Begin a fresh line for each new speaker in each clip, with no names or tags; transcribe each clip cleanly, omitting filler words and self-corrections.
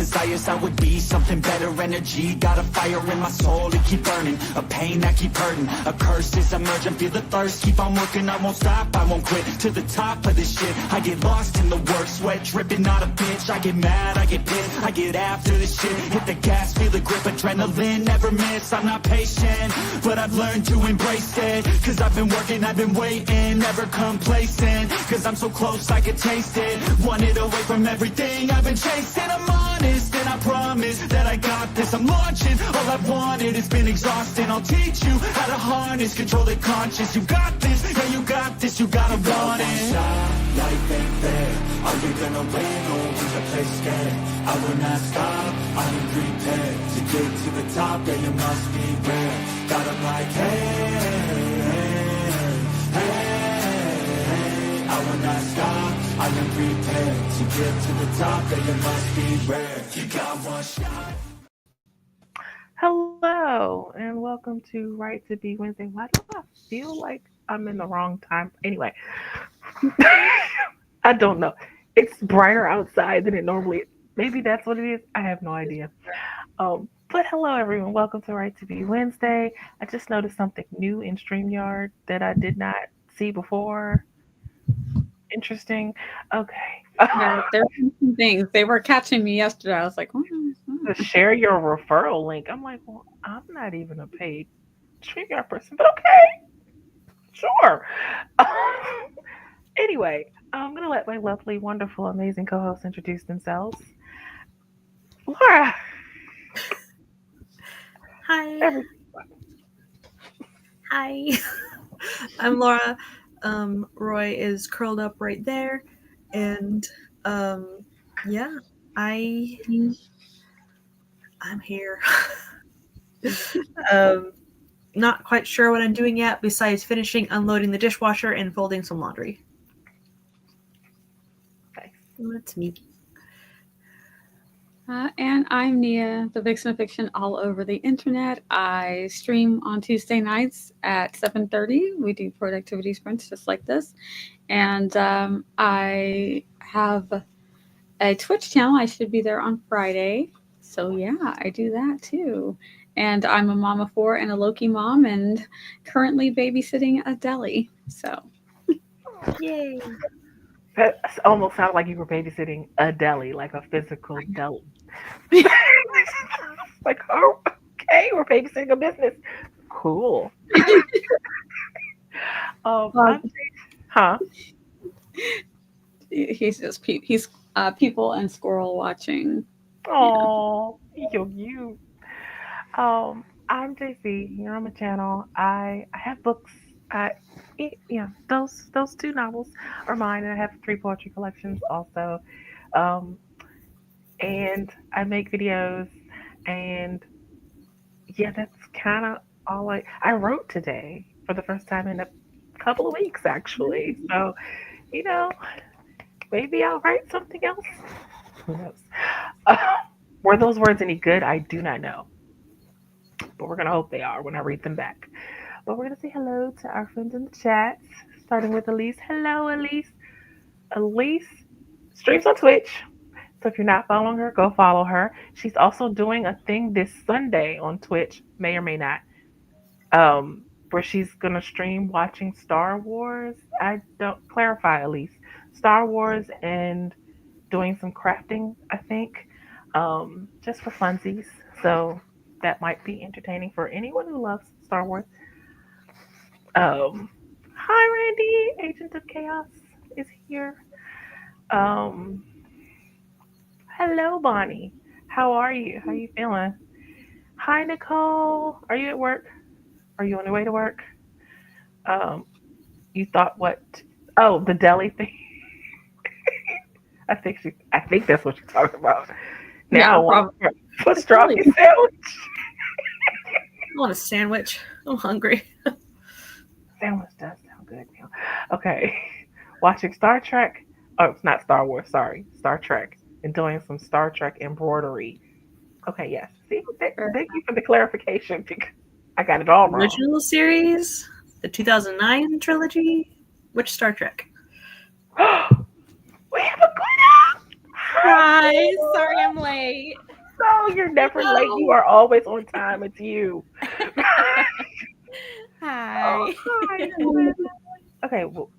desires, I would be something better. Energy, got a fire in my soul to keep burning, a pain that keep hurting, a curse is emerging. Feel the thirst, keep on working, I won't stop, I won't quit. To the top of this shit, I get lost in the work, sweat dripping, not a bitch. I get mad, I get pissed, I get after this shit. Hit the gas, feel the grip, adrenaline, never miss. I'm not patient, but I've learned to embrace it. Cause I've been working, I've been waiting, never complacent. Cause I'm so close, I can taste it. Wanted away from everything I've been chasing. I'm honest, and I promise that I got this. I'm launching, all I've wanted has been exhausting. I'll teach you how to harness, control the conscious. You got this, yeah you got this, you gotta want it. Life ain't fair, are you gonna win or will you play scared? I will not stop, I am prepared to get to the top, yeah you must be rare. Got 'em like hey, I will not stop, I am prepared to get to the top, yeah you must be rare. You got one shot.
Hello, and welcome to Right to Be Wednesday. Why do I feel like I'm in the wrong time? Anyway, I don't know. It's brighter outside than it normally is. Maybe that's what it is. I have no idea. But hello, everyone. Welcome to Right to Be Wednesday. I just noticed something new in StreamYard that I did not see before. Interesting. Okay.
Yeah, there were some things. They were catching me yesterday. I was like,
To share your referral link. I'm like, well, I'm not even a paid StreamYard person, but okay. Sure. Anyway, I'm going to let my lovely, wonderful, amazing co-hosts introduce themselves. Laura.
Hi. Hi. I'm Laura. Roy is curled up right there. And yeah, I'm here. Not quite sure what I'm doing yet, besides finishing unloading the dishwasher and folding some laundry.
Okay.
That's me.
and I'm Nia, the vixen of fiction all over the internet. I stream on Tuesday nights at 7:30. We do productivity sprints just like this. And I have a Twitch channel. I should be there on Friday. So yeah, I do that too. And I'm a mom of 4 and a Loki mom and currently babysitting a deli. So
Yay.
That almost sounded like you were babysitting a deli, like a physical deli. Like, oh, okay, we're babysitting a business. Cool. Huh?
he's just he's people and squirrel watching.
Oh, you. I'm JC. Here on my channel. I have books. Those 2 novels are mine, and I have 3 poetry collections also. And I make videos, and yeah, that's kind of all I wrote today for the first time in a couple of weeks, actually. So, maybe I'll write something else. Who knows? Were those words any good? I do not know. But we're going to hope they are when I read them back. But we're going to say hello to our friends in the chat, starting with Elise. Hello, Elise. Elise streams on Twitch. So if you're not following her, go follow her. She's also doing a thing this Sunday on Twitch, may or may not, where she's going to stream watching Star Wars. I don't clarify, Elise. Star Wars and doing some crafting, I think, just for funsies. So that might be entertaining for anyone who loves Star Wars. Hi, Randy. Agent of Chaos is here. Hello, Bonnie. How are you? How you feeling? Hi, Nicole. Are you at work? Are you on your way to work? You thought what? Oh, the deli thing. I think that's what you're talking about. Now,
Yeah,
a strawberry sandwich.
I want a sandwich. I'm hungry.
Sandwich does sound good now. Okay. Watching Star Trek. Oh, it's not Star Wars, sorry. Star Trek. And doing some Star Trek embroidery. Okay, yes. See, thank you for the clarification because I got it all wrong.
Original series? The 2009 trilogy? Which Star Trek?
We have a Gwynna! Hi,
Hi, sorry I'm late.
No, you're never late. You are always on time. It's you.
Hi.
Oh, hi, Gwynna. Okay, well,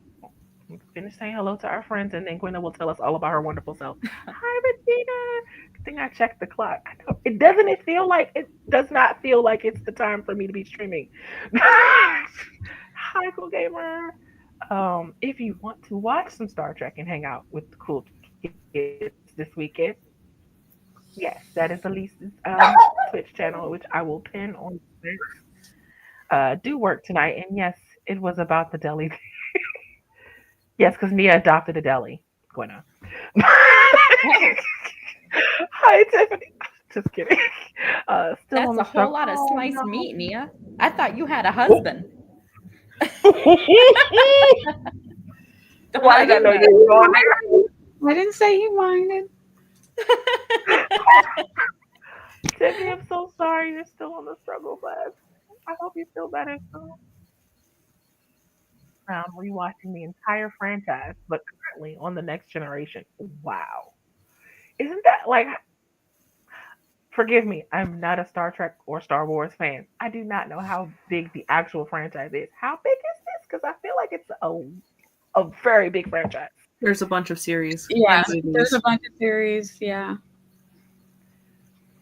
finish saying hello to our friends, and then Gwynna will tell us all about her wonderful self. Hi, Regina. Good thing I checked the clock. I know, it doesn't. It feel like it does not feel like it's the time for me to be streaming. Hi, cool gamer. If you want to watch some Star Trek and hang out with the cool kids this weekend, yes, that is Elise's Twitch channel, which I will pin on. Do work tonight, and yes, it was about the deli. Yes, because Nia adopted a deli. Gwynna. Hi, Tiffany. Just kidding. Still
That's
on
a
the
whole
struggle.
lot of
Oh,
sliced
no.
meat, Nia. I thought you had a husband.
Why did I know you were going there?
I didn't say you minded.
Tiffany, I'm so sorry you're still on the struggle bus. I hope you feel better soon. I'm rewatching the entire franchise, but currently on the next generation. Wow. Isn't that like, forgive me, I'm not a Star Trek or Star Wars fan. I do not know how big the actual franchise is. How big is this? Because I feel like it's a very big franchise.
There's a bunch of series.
Yeah,
and movies.
there's a bunch of series. Yeah.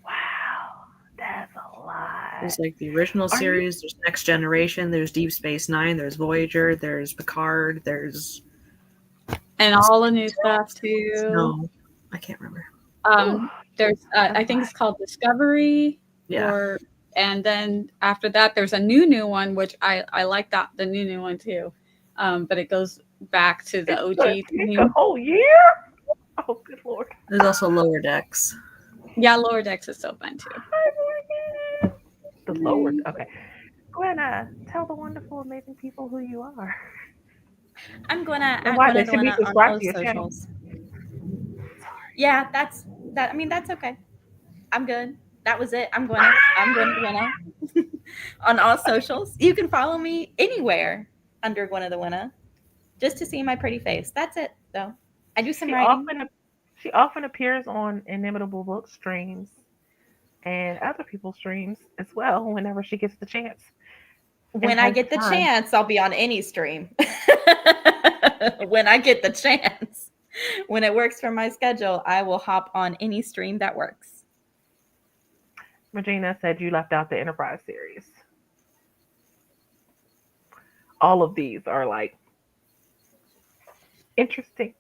Wow, that's a lot.
There's like the original
Are you-
series, there's Next Generation, there's Deep Space Nine, there's Voyager, there's Picard, there's
And all the new stuff too.
no, I can't remember.
There's I think it's called Discovery.
Yeah.
And then after that, there's a new one, which I like that the new one too. But it goes back to the OG
It's a
team.
whole year? Oh, good lord.
There's also Lower Decks.
Yeah, Lower Decks is so fun too.
The lower. Okay. Gwenna, tell the wonderful, amazing people who you are.
I'm Gwynna
And
at
why
Gwynna
they should be
Gwynna on
subscribed
all
to your channel.
socials. Yeah, that's that. I mean, that's okay. I'm good. That was it. I'm Gwynna. I'm Gwynna on all socials. You can follow me anywhere under Gwynna the Winna, just to see my pretty face. That's it, though. I do some writing.
She often appears on Inimitable Book streams and other people's streams as well whenever she gets the chance.
When I get the chance, I'll be on any stream. When I get the chance. When it works for my schedule, I will hop on any stream that works.
Regina said you left out the Enterprise series. All of these are like interesting.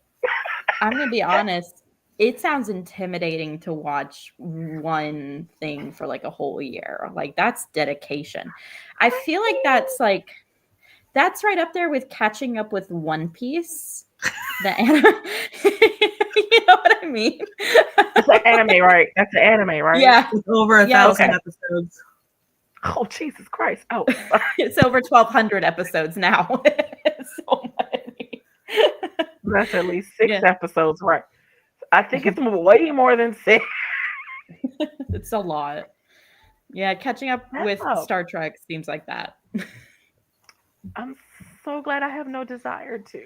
I'm going to be honest. It sounds intimidating to watch one thing for like a whole year. Like that's dedication. I feel like that's right up there with catching up with One Piece. The anime. You know what I mean?
It's an anime, right? That's an anime, right?
Yeah.
It's over 1,000
okay.
episodes.
Oh, Jesus Christ. Oh.
It's over 1,200 episodes now. So many.
That's at least 6 episodes, right? I think it's way more than 6.
It's a lot. Yeah, catching up with Star Trek seems like that.
I'm so glad I have no desire to.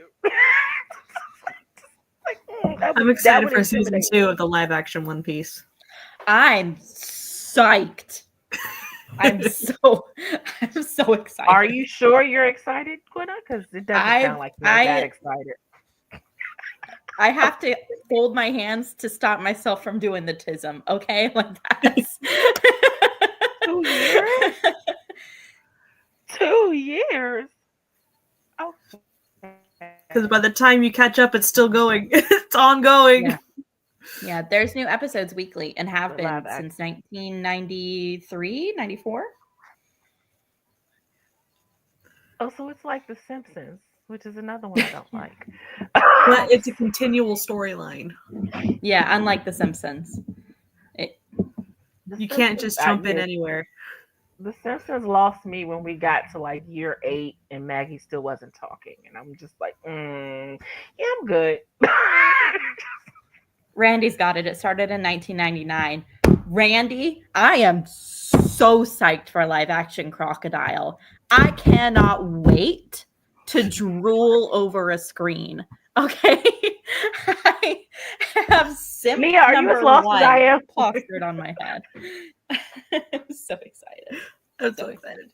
I'm excited for season 2 of the live action One Piece.
I'm psyched. I'm so excited.
Are you sure you're excited, Gwynna? Because it doesn't sound like you're that excited.
I have to fold my hands to stop myself from doing the tism. Okay, like that's
2 years. 2 years. Oh.
Because by the time you catch up, it's still going. It's ongoing.
Yeah, there's new episodes weekly and have been since 1993, 94.
Oh, so it's like The Simpsons, which is another one I don't like.
But it's a continual storyline.
Yeah, unlike The Simpsons.
You can't just jump in anywhere.
The Simpsons lost me when we got to like year 8 and Maggie still wasn't talking. And I'm just like, yeah, I'm good.
Randy's got it. It started in 1999. Randy, I am so psyched for live action Crocodile. I cannot wait to drool over a screen. Okay. have simp
Mia, are you as
number
lost as I
one
am?
plastered on my head. I'm so excited.
I'm so excited.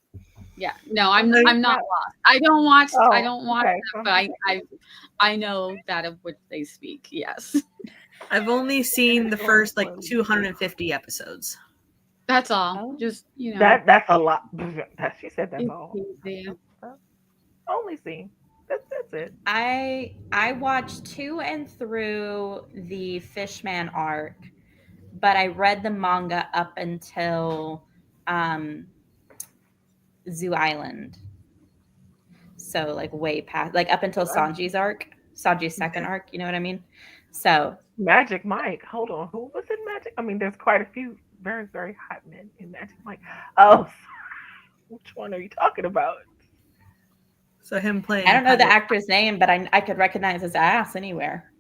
Yeah, no, I'm
No, you're
not
not.
lost. I don't watch
Oh, okay.
that, but I know that of which they speak. Yes,
I've only seen the first like 250 episodes.
that's all.
Oh.
Just
That's a lot. She said that's
it's
all.
easy.
Only seen. That's it.
I watched to and through the Fishman arc, but I read the manga up until Zoo Island. So like way past, like up until Sanji's arc, Sanji's second arc. You know what I mean? So
Magic Mike. Hold on. Who was in Magic? I mean, there's quite a few very, very hot men in Magic Mike. Oh, which one are you talking about?
So him playing.
I don't know the
pirate.
actor's name, but I could recognize his ass anywhere.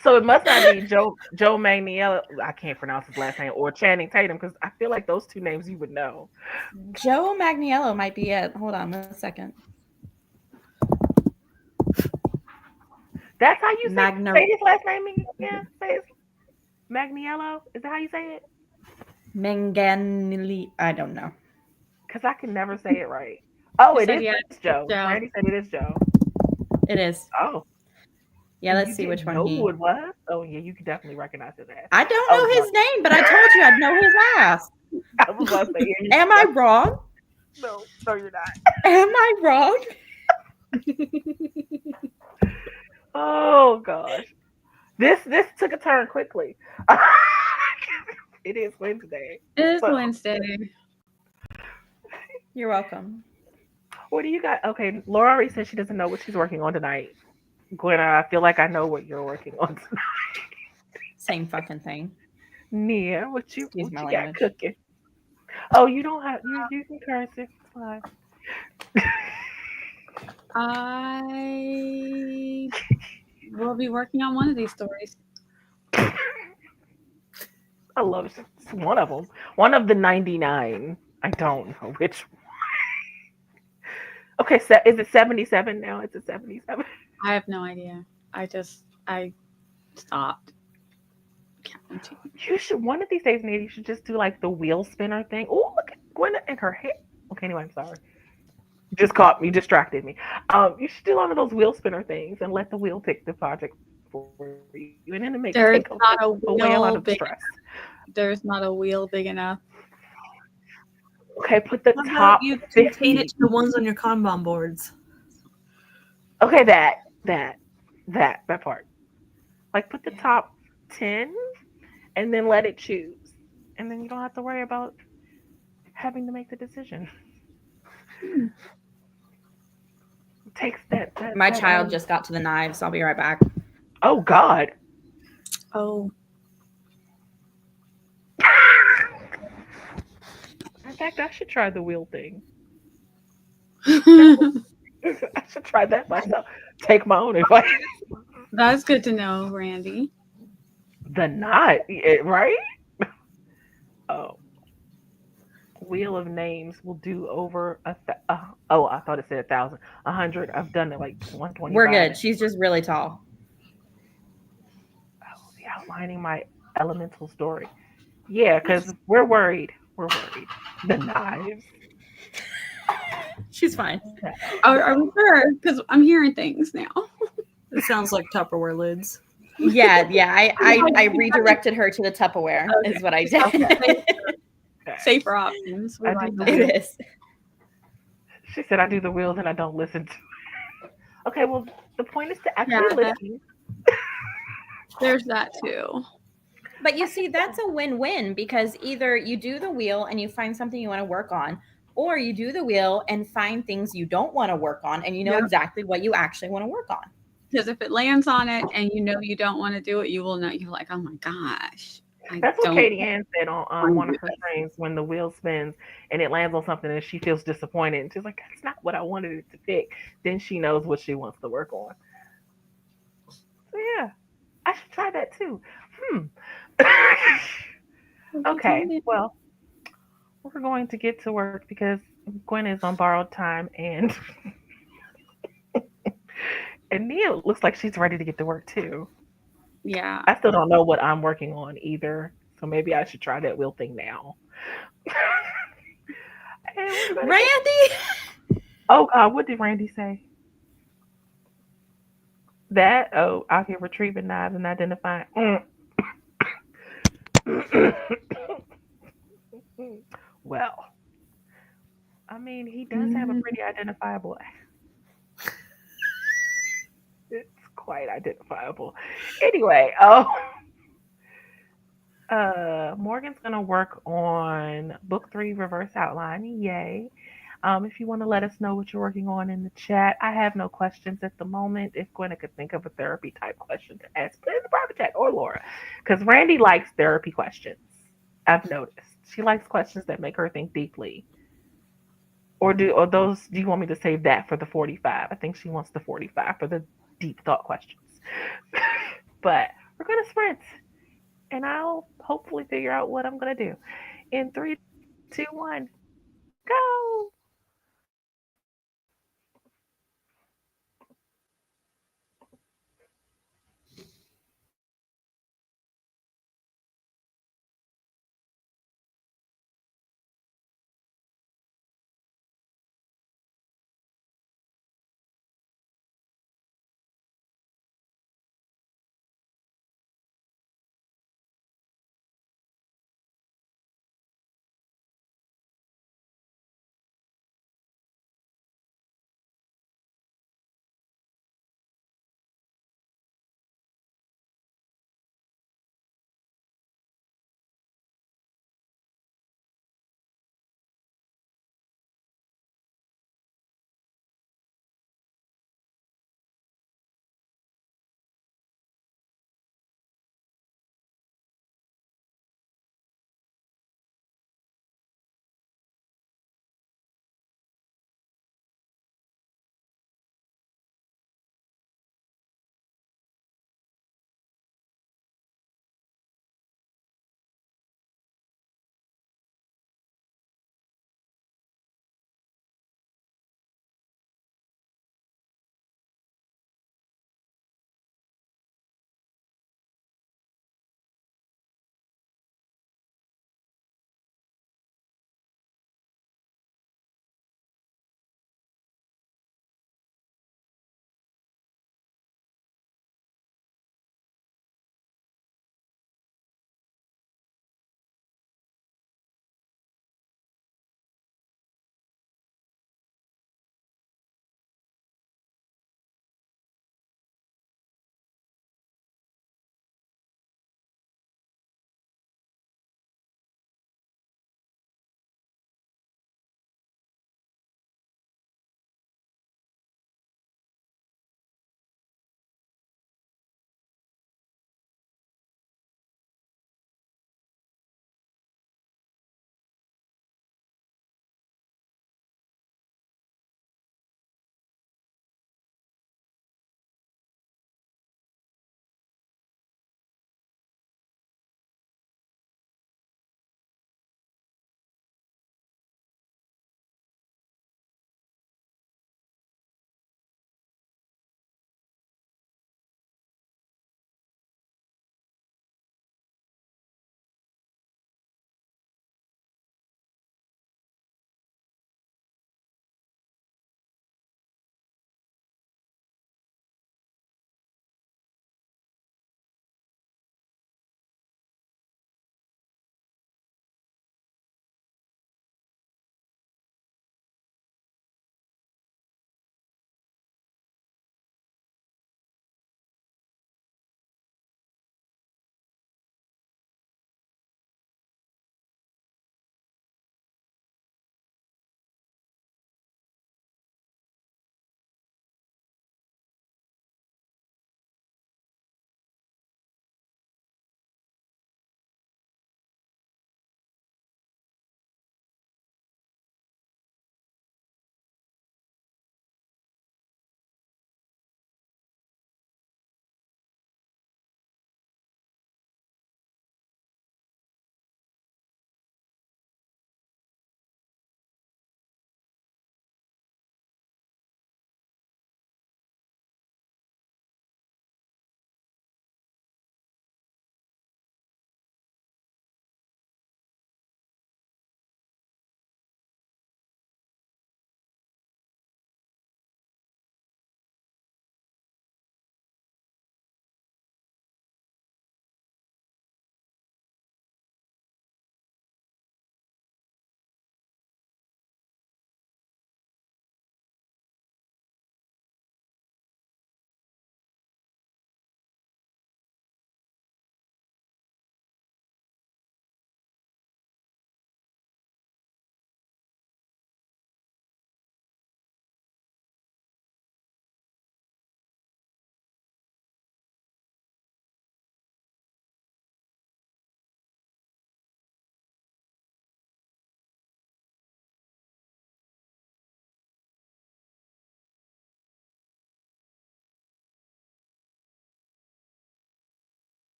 So it must not be Joe Magniello. I can't pronounce his last name, or Channing Tatum, because I feel like those two names you would know.
Joe Magniello might be it. Hold on 1 second.
That's how you say his last name? Yeah, say his Magniello. Is that how you say it?
Manganili. I don't know.
Because I can never say it right. Oh,
You
it
said
is
yeah,
Joe.
Joe.
Randy said it is Joe.
It is.
Oh,
Yeah, let's
you
see which
didn't
one
know
he.
who it was. Oh yeah, you can definitely recognize his ass.
I don't
Oh,
know his name, but I told you I'd know his ass.
I was about to say. Yeah,
Am I wrong?
No, you're not.
Am I wrong?
Oh gosh, this took a turn quickly. It is Wednesday.
It is
So,
Wednesday.
You're welcome.
what do you got? Okay, Laura already said she doesn't know what she's working on tonight. Gwynna, I feel like I know what you're working on tonight.
Same fucking thing.
Nia, what you
Excuse my
got
language.
cooking? Oh, you don't have you're using cursive. It's fine.
I will be working on one of these stories.
I love it. It's one of them. One of the 99. I don't know which one. Okay, so is it 77 now? It's a 77.
I have no idea. I stopped counting.
You should one of these days, Nate, you should just do like the wheel spinner thing. Oh, look at Gwynna and her hair. Okay, anyway, I'm sorry. You just caught me, distracted me. You should do one of those wheel spinner things and let the wheel pick the project for you, and then it
There's
take
not a
away a lot
wheel
of
big.
stress.
There's not a wheel big enough.
Okay, put the
How about
top
you
50.
contain it to the ones on your Kanban boards?
Okay, that part. Like put the top 10 and then let it choose. And then you don't have to worry about having to make the decision. It takes that
My child just got to the knives. I'll be right back.
Oh God.
Oh,
In fact, I should try the wheel thing. I should try that myself. Take my own advice.
that's good to know, Randy.
The knot, right? Oh. Wheel of names will do over I thought it said 1,000. 100. I've done it like 120.
We're good. She's just really tall.
Oh, outlining my elemental story. Yeah, because we're worried. We're worried. The knives.
She's fine.
Are we sure? Because I'm hearing things now.
It sounds like Tupperware lids.
Yeah. I redirected her to the Tupperware.
Okay.
Is what I did.
Safer options. We
I
like
do
that.
It is.
She said I do the wheels and I don't listen to it. Okay, well the point is to actually listen.
There's that too.
But you see, that's a win-win because either you do the wheel and you find something you want to work on, or you do the wheel and find things you don't want to work on and you know exactly what you actually want to work on.
Because if it lands on it and you know you don't want to do it, you will know. You're like, oh my gosh.
That's what Katie Ann said on one of her streams when the wheel spins and it lands on something and she feels disappointed. And she's like, that's not what I wanted it to pick. Then she knows what she wants to work on. So yeah, I should try that too. Okay, well, we're going to get to work because Gwen is on borrowed time and And Nia looks like she's ready to get to work too.
Yeah.
I still don't know what I'm working on either. So maybe I should try that wheel thing now. And we're gonna get.
Randy.
Oh, what did Randy say? That out here retrieving knives and identifying. Well, I mean, he does have a
Mm.
pretty identifiable. It's quite identifiable. Anyway, Morgan's gonna work on book 3, reverse outline. Yay! If you want to let us know what you're working on in the chat, I have no questions at the moment. If Gwynna could think of a therapy type question to ask, put it in the private chat or Laura, because Randy likes therapy questions. I've noticed she likes questions that make her think deeply. Or those? Do you want me to save that for the 45? I think she wants the 45 for the deep thought questions. But we're gonna sprint, and I'll hopefully figure out what I'm gonna do. In 3, 2, 1, go!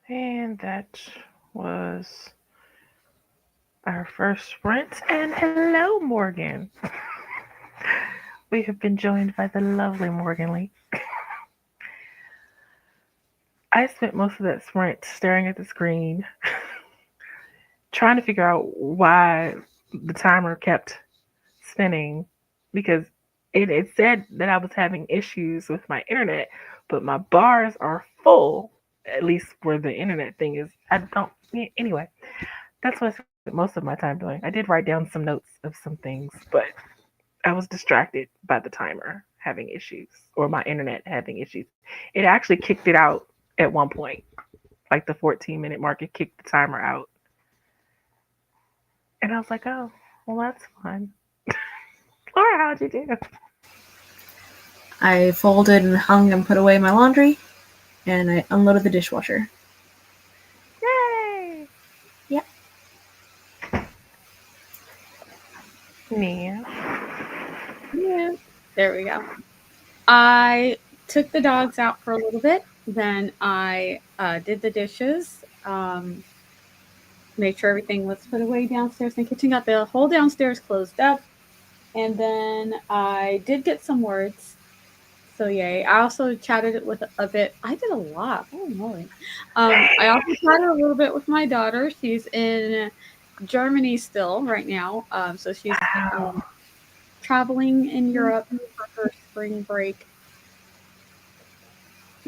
And that was our first sprint. And hello, Morgan. We have been joined by the lovely Morgan Lee. I spent most of that sprint staring at the screen, trying to figure out why the timer kept spinning because it said that I was having issues with my internet, but my bars are full, at least where the internet thing is. I don't, anyway, that's what I spent most of my time doing. I did write down some notes of some things, but I was distracted by the timer having issues or my internet having issues. It actually kicked it out at one point, like the 14-minute mark, it kicked the timer out. And I was like, oh, well, that's fun. Laura, how'd you do?
I folded and hung and put away my laundry, and I unloaded the dishwasher.
Yay!
Yep.
Nia.
Yeah. There we go. I took the dogs out for a little bit. Then I did the dishes. Made sure everything was put away downstairs in the kitchen. Got the whole downstairs closed up. And then I did get some words. So yay. I also chatted with a bit. I did a lot. Oh Lord. I also chatted a little bit with my daughter. She's in Germany still right now. So she's traveling in Europe for her spring break.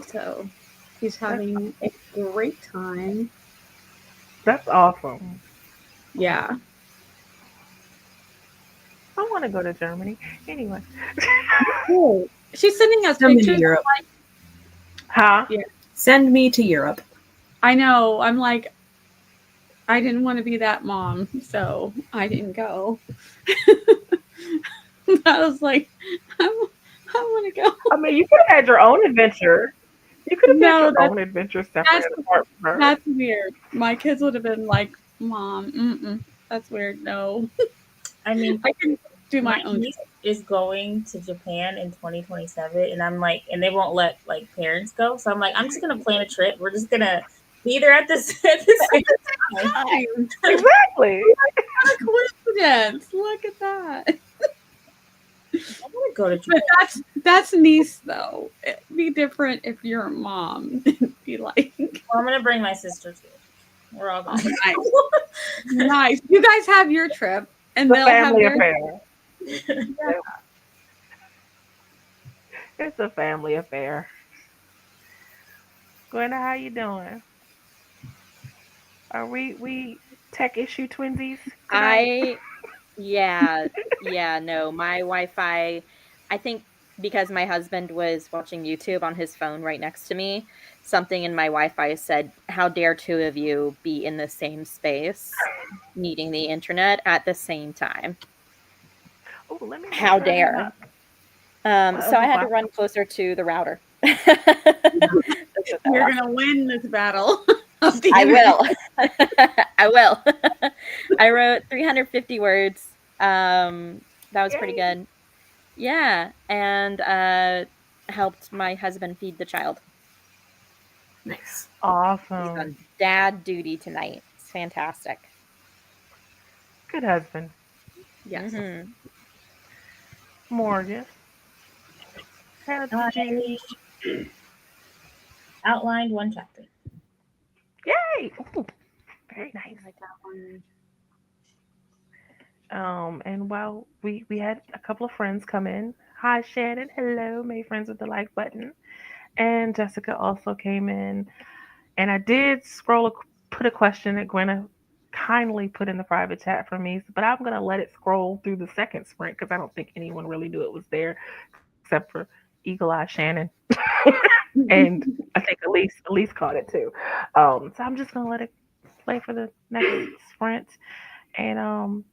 So she's having a great time.
That's awesome.
Yeah.
I want to go to Germany. Anyway.
Cool. She's sending us
Send me to
pictures.
Europe.
Huh?
Yeah.
Send me to Europe.
I know. I'm like, I didn't want to be that mom, so I didn't go. I was like, I want to go.
I mean, you could have had your own adventure. You could have had
No,
your own adventure separate and apart from her.
that's weird. My kids would have been like, Mom, that's weird. No.
I mean,
I can do my
my
own.
niece is going to Japan in 2027, and I'm like, and they won't let like parents go, so I'm like, I'm just gonna plan a trip. We're just gonna be there at the same time.
Exactly.
What a coincidence. Look at that.
I want to go to Japan.
But that's niece though. It'd be different if you're a mom. It'd be like
Well, I'm gonna bring my sister too. We're all going.
nice. Nice. You guys have your trip and
The
they'll have
family
their
affair.
Yeah.
It's a family affair. Gwynna, how you doing? Are we tech issue twinsies tonight?
No, my Wi-Fi, I think because my husband was watching YouTube on his phone right next to me, something in my Wi-Fi said, "How dare two of you be in the same space needing the internet at the same time?
Oh, let me
How
turn
dare."
up.
So I had to run closer to the router. That's what that
You're
was.
gonna win this battle. Of the
I
internet.
will. I will. I wrote 350 words. That was pretty
Yay.
good. Yeah, and helped my husband feed the child.
Nice.
He's
Awesome.
on dad duty tonight. It's fantastic.
Good husband.
Yes.
Mhm.
Morgan. How did you?
I outlined one chapter.
Yay! Ooh, very nice.
I like that one.
And while we had a couple of friends come in. Hi, Shannon. Hello. Made friends with the like button. And Jessica also came in. And I did put a question that Gwenna kindly put in the private chat for me, but I'm gonna let it scroll through the second sprint because I don't think anyone really knew it was there, except for Eagle Eye Shannon, and I think Elise caught it too. So I'm just gonna let it play for the next sprint, and I'm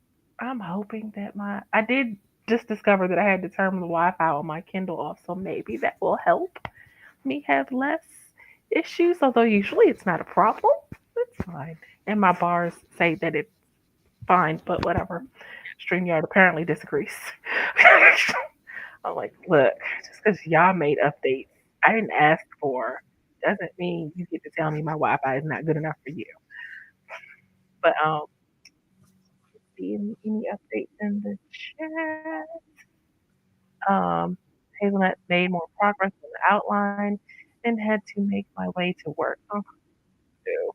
hoping that I did just discover that I had to turn the Wi-Fi on my Kindle off, so maybe that will help me have less issues, although usually it's not a problem. It's fine. And my bars say that it's fine, but whatever. StreamYard apparently disagrees. I'm like, look, just because y'all made updates, I didn't ask for doesn't mean you get to tell me my Wi-Fi is not good enough for you. But see any updates in the chat? Hazelnut made more progress on the outline and had to make my way to work. Oh, no.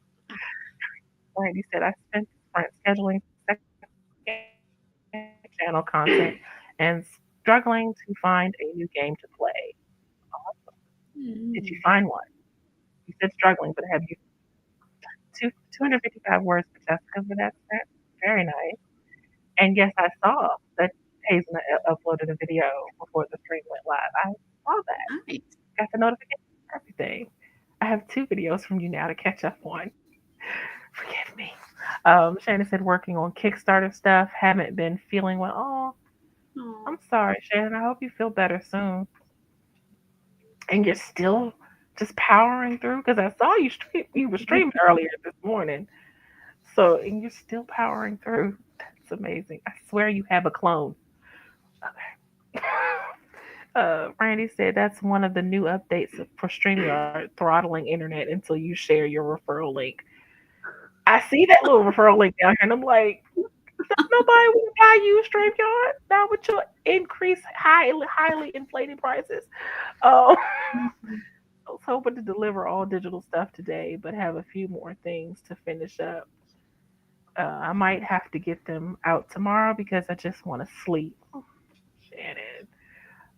Randy said I spent the sprint scheduling channel content and struggling to find a new game to play. Did you find one? You said struggling, but have you 255 words for Jessica for that stat? Very nice. And yes, I saw that Hazelnut uploaded a video before the stream went live. I saw that.
Nice.
Got the notification and everything. I have 2 videos from you now to catch up on. Forgive me. Shannon said working on Kickstarter stuff. Haven't been feeling well. Oh, I'm sorry, Shannon. I hope you feel better soon. And you're still just powering through because I saw you were streaming earlier this morning. So and you're still powering through. That's amazing. I swear you have a clone. Okay. Randy said that's one of the new updates for StreamYard, throttling internet until you share your referral link. I see that little referral link down here, and I'm like, nobody will buy you StreamYard now with your increased highly inflated prices. Oh, I was hoping to deliver all digital stuff today, but have a few more things to finish up. I might have to get them out tomorrow because I just want to sleep. Oh, Shannon.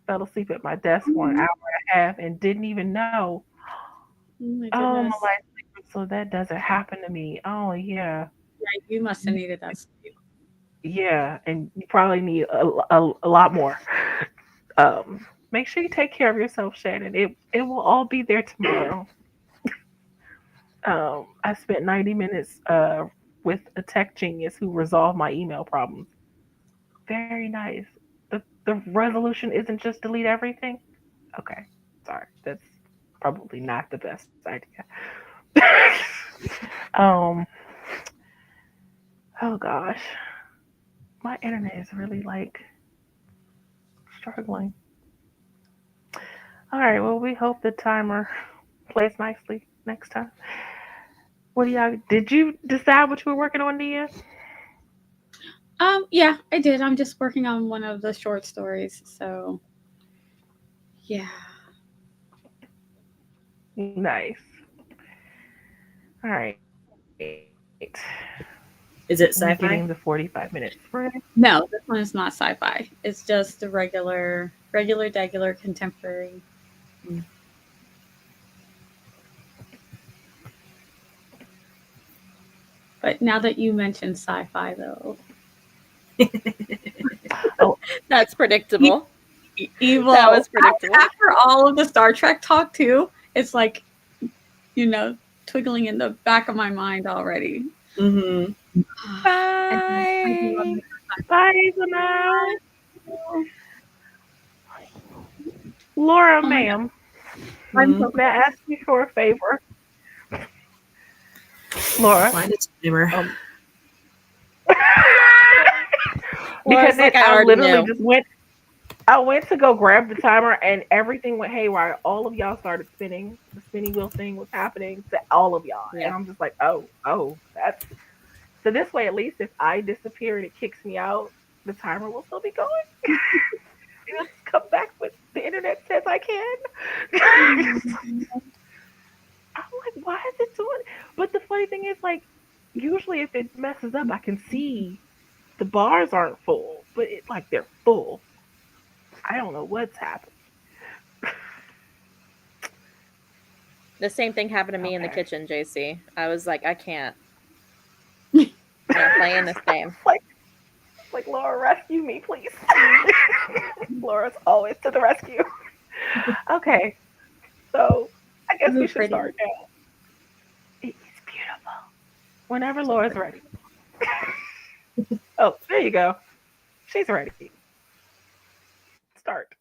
Fell asleep at my desk for an hour and a half and didn't even know.
Oh my
Oh, my
goodness.
light sleeper, so that doesn't happen to me. Oh, yeah.
Right, you must have needed that sleep.
Yeah, and you probably need a lot more. Make sure you take care of yourself, Shannon. It will all be there tomorrow. I spent 90 minutes with a tech genius who resolved my email problems. Very nice. The resolution isn't just delete everything. Okay, sorry, that's probably not the best idea. um, oh gosh, my internet is really like struggling. All right, well, we hope the timer plays nicely next time. What do y'all? Did you decide what you were working on, Nia?
Yeah, I did. I'm just working on one of the short stories, so yeah.
Nice. All right.
Is it
I'm
sci-fi?
getting the 45 minutes ready.
No, this one is not sci-fi. It's just the regular, degular contemporary. But now that you mentioned sci-fi, though,
Oh,
That's predictable.
evil.
That was predictable.
After all of the Star Trek talk, too, it's like, twiggling in the back of my mind already.
Mm-hmm.
Bye.
bye for now. Laura,
Oh my God.
ma'am,
I'm so
may I ask you for a favor? Laura.
Find a timer.
Because
Laura's like, I
I
already
literally
knew.
just went. I went to go grab the timer, and everything went haywire. All of y'all started spinning. The spinning wheel thing was happening to all of y'all,
Yeah.
and I'm just like, oh, that's so. This way, at least if I disappear and it kicks me out, the timer will still be going. It'll just come back when the internet says I can. I'm like, why is it doing it? But the funny thing is, like, usually if it messes up, I can see the bars aren't full, but it like they're full. I don't know what's happened.
The same thing happened to me in the
Okay.
kitchen, JC. I was like, I can't. I'm not playing this game.
Like Laura, rescue me, please. Laura's always to the rescue. Okay, so I guess we
Move
should
pretty.
start now. It's beautiful. Whenever Laura's ready. Oh, there you go. She's ready. Start.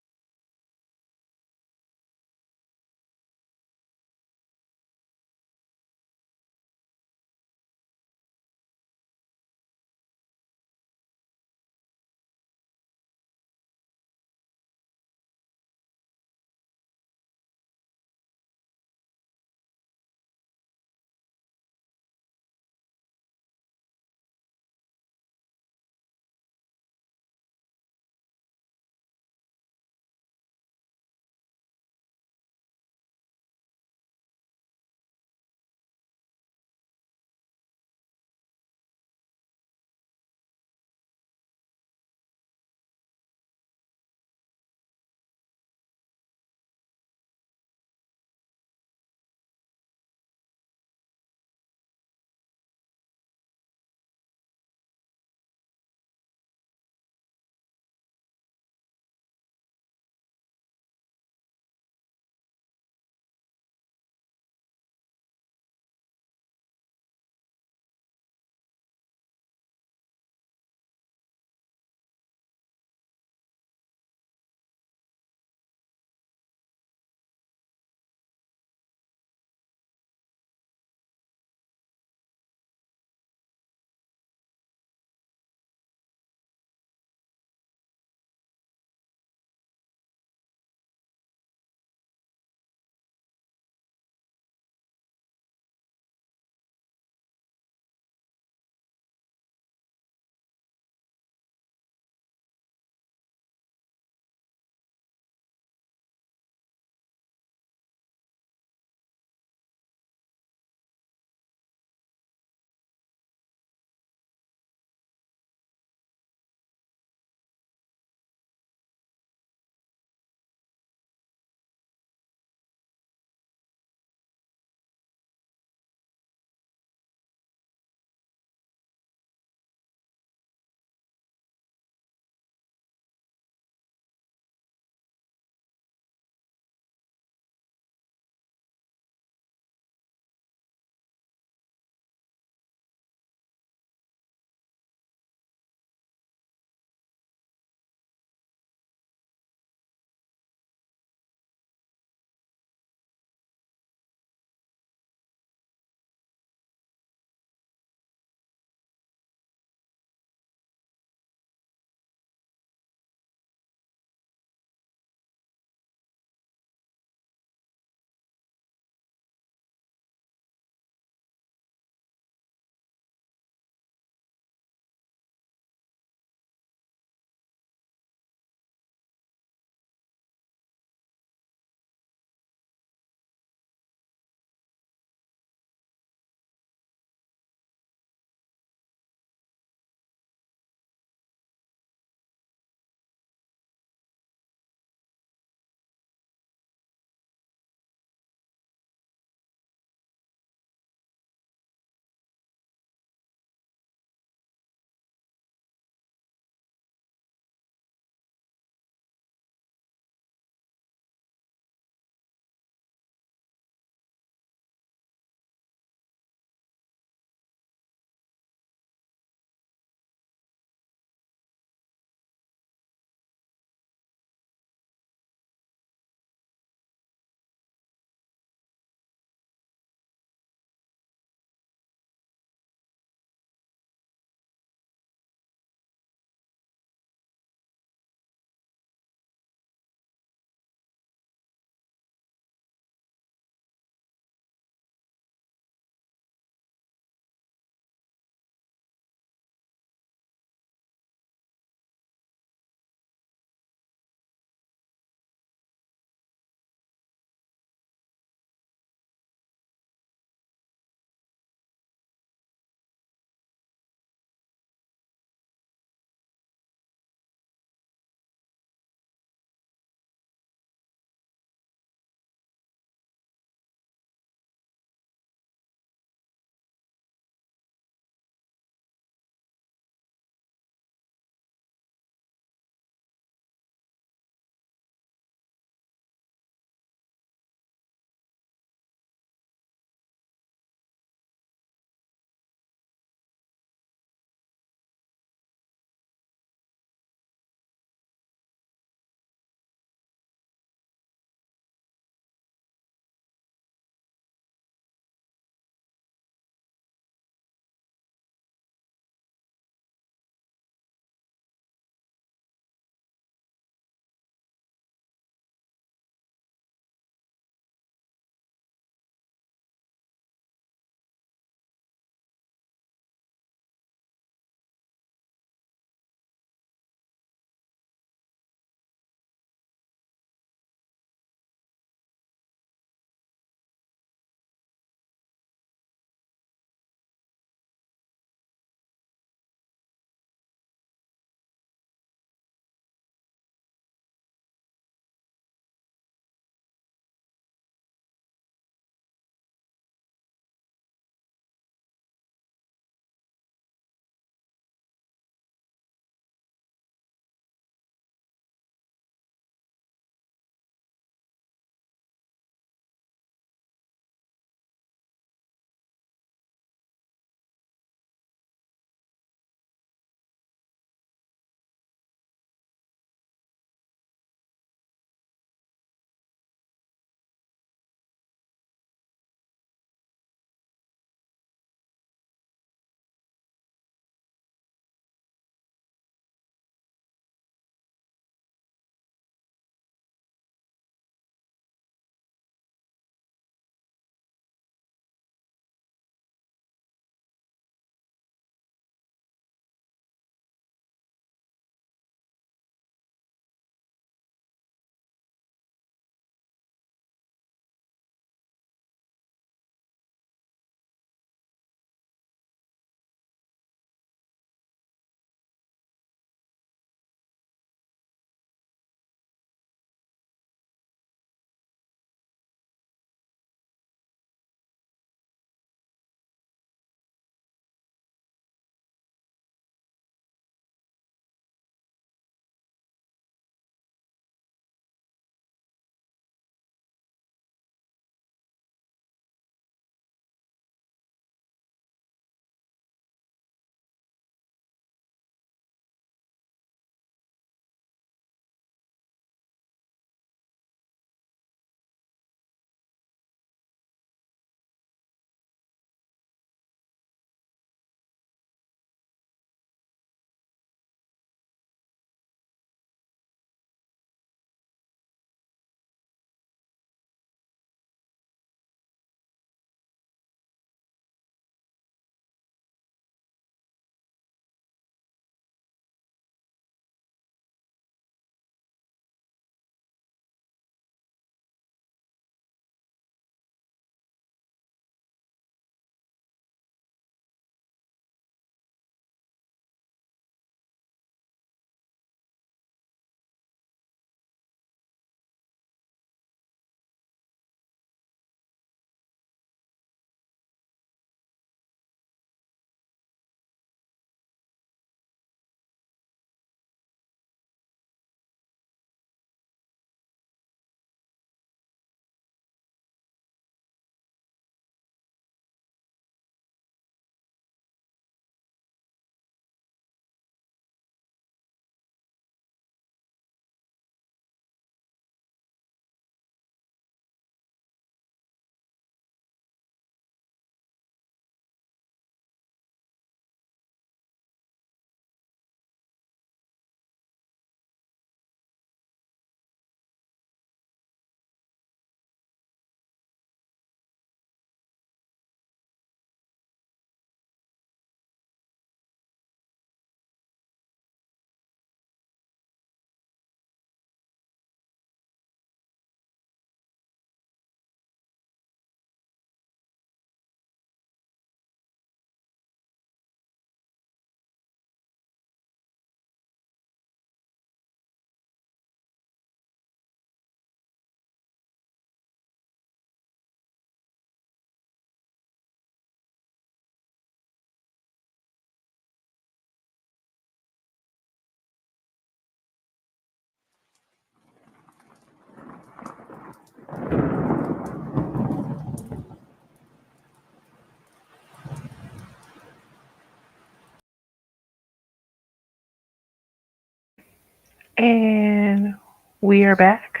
And we are back,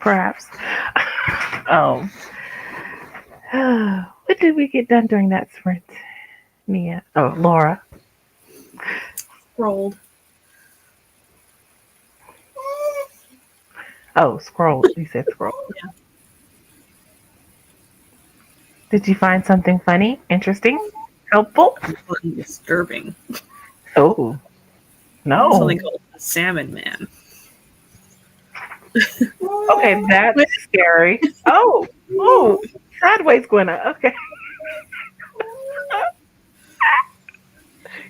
perhaps. um, what did we get done during that sprint, Nia? Oh, Laura.
Rolled.
Oh, scrolled. You said scroll.
Yeah.
Did you find something funny, interesting, helpful?
Disturbing.
Oh, no.
Something called the Salmon Man.
Okay, that's scary. Oh, sideways, Gwynna. Okay.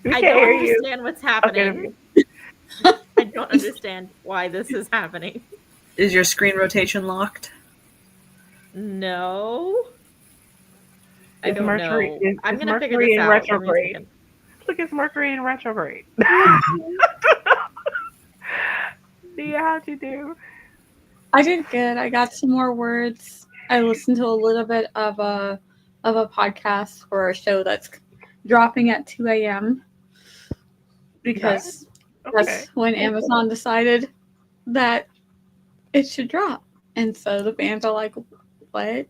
We
I
can't
don't
hear you.
understand what's happening.
Okay.
I don't understand why this is happening.
Is your screen rotation locked?
No. I
It's
don't
Mercury.
know.
It's
I'm going to figure
Mercury
this
in
out. Give me a
retrograde.
second.
Look, it's Mercury in retrograde. Nia, how'd you do?
I did good. I got some more words. I listened to a little bit of a podcast for a show that's dropping at 2 a.m. because
Okay.
that's when Amazon decided that it should drop. And so the fans are like, what?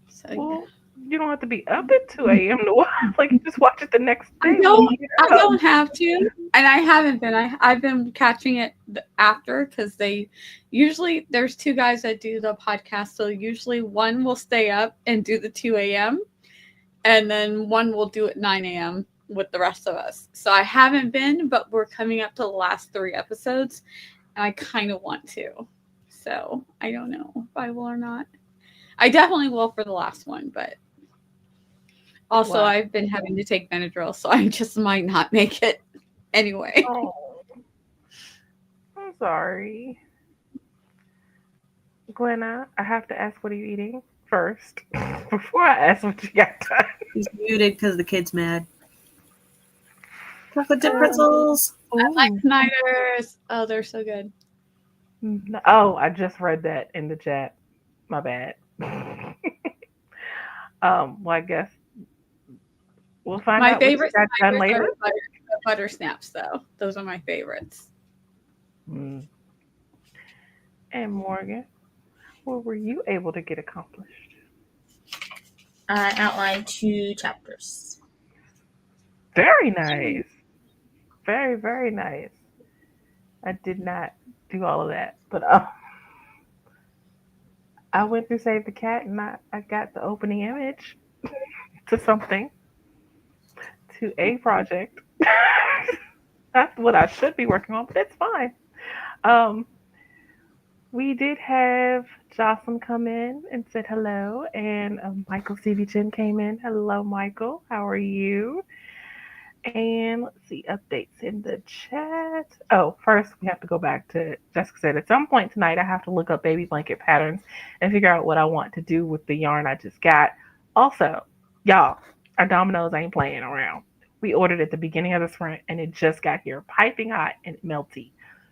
So
Well, you don't have to be up at 2 a.m. to watch. Like, you just watch it the next day.
I don't have to, and I haven't been. I've been catching it after because there's two guys that do the podcast. So usually one will stay up and do the 2 a.m. and then one will do it 9 a.m. with the rest of us. So I haven't been, but we're coming up to the last 3 episodes, and I kind of want to. So I don't know if I will or not. I definitely will for the last one, but also
Wow.
I've been having to take Benadryl, so I just might not make it anyway.
Oh, I'm sorry. Gwynna, I have to ask, what are you eating first before I ask what you got done?
He's muted because the kid's mad. Chocolate dip pretzels.
I like Snyder's. Oh, they're so good.
Oh, I just read that in the chat. My bad. Well, I guess we'll find
My
out
favorite
what you got done
Snyder's
later.
are the butter snaps, though. Those are my favorites.
Mm. And Morgan, what were you able to get accomplished?
I outlined 2 chapters.
Very nice. Very, very nice. I did not do all of that, but I went through Save the Cat and I got the opening image to something, to a project. That's what I should be working on, but it's fine. We did have Jocelyn come in and said hello, and Michael CV Chin came in. Hello, Michael. How are you? And let's see, updates in the chat. Oh, first we have to go back to Jessica said at some point tonight I have to look up baby blanket patterns and figure out what I want to do with the yarn I just got. Also, y'all, our Dominoes ain't playing around. We ordered at the beginning of the sprint and it just got here piping hot and melty.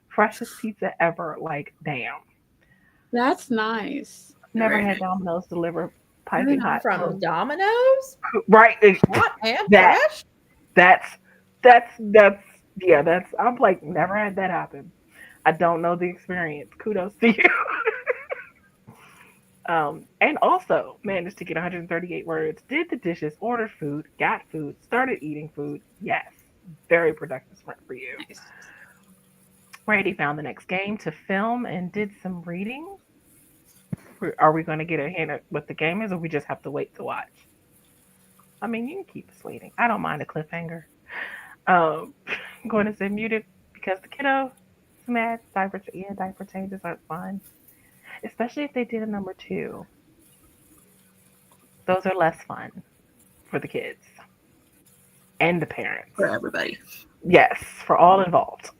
Freshest pizza ever. Like, damn.
That's nice.
Never had Dominoes deliver piping hot.
From Domino's?
Right.
Hot and
That.
fresh?
That's I'm like, never had that happen. I don't know the experience. Kudos to you. And also managed to get 138 words, did the dishes, ordered food, got food, started eating food. Yes. Very productive sprint for you.
Nice.
Randy found the next game to film and did some reading. Are we going to get a hint at what the game is, or we just have to wait to watch? I mean, you can keep us waiting. I don't mind a cliffhanger. Going to say muted because the kiddo is mad. Diaper changes aren't fun, especially if they did a number 2. Those are less fun for the kids and the parents.
For everybody.
Yes, for all involved.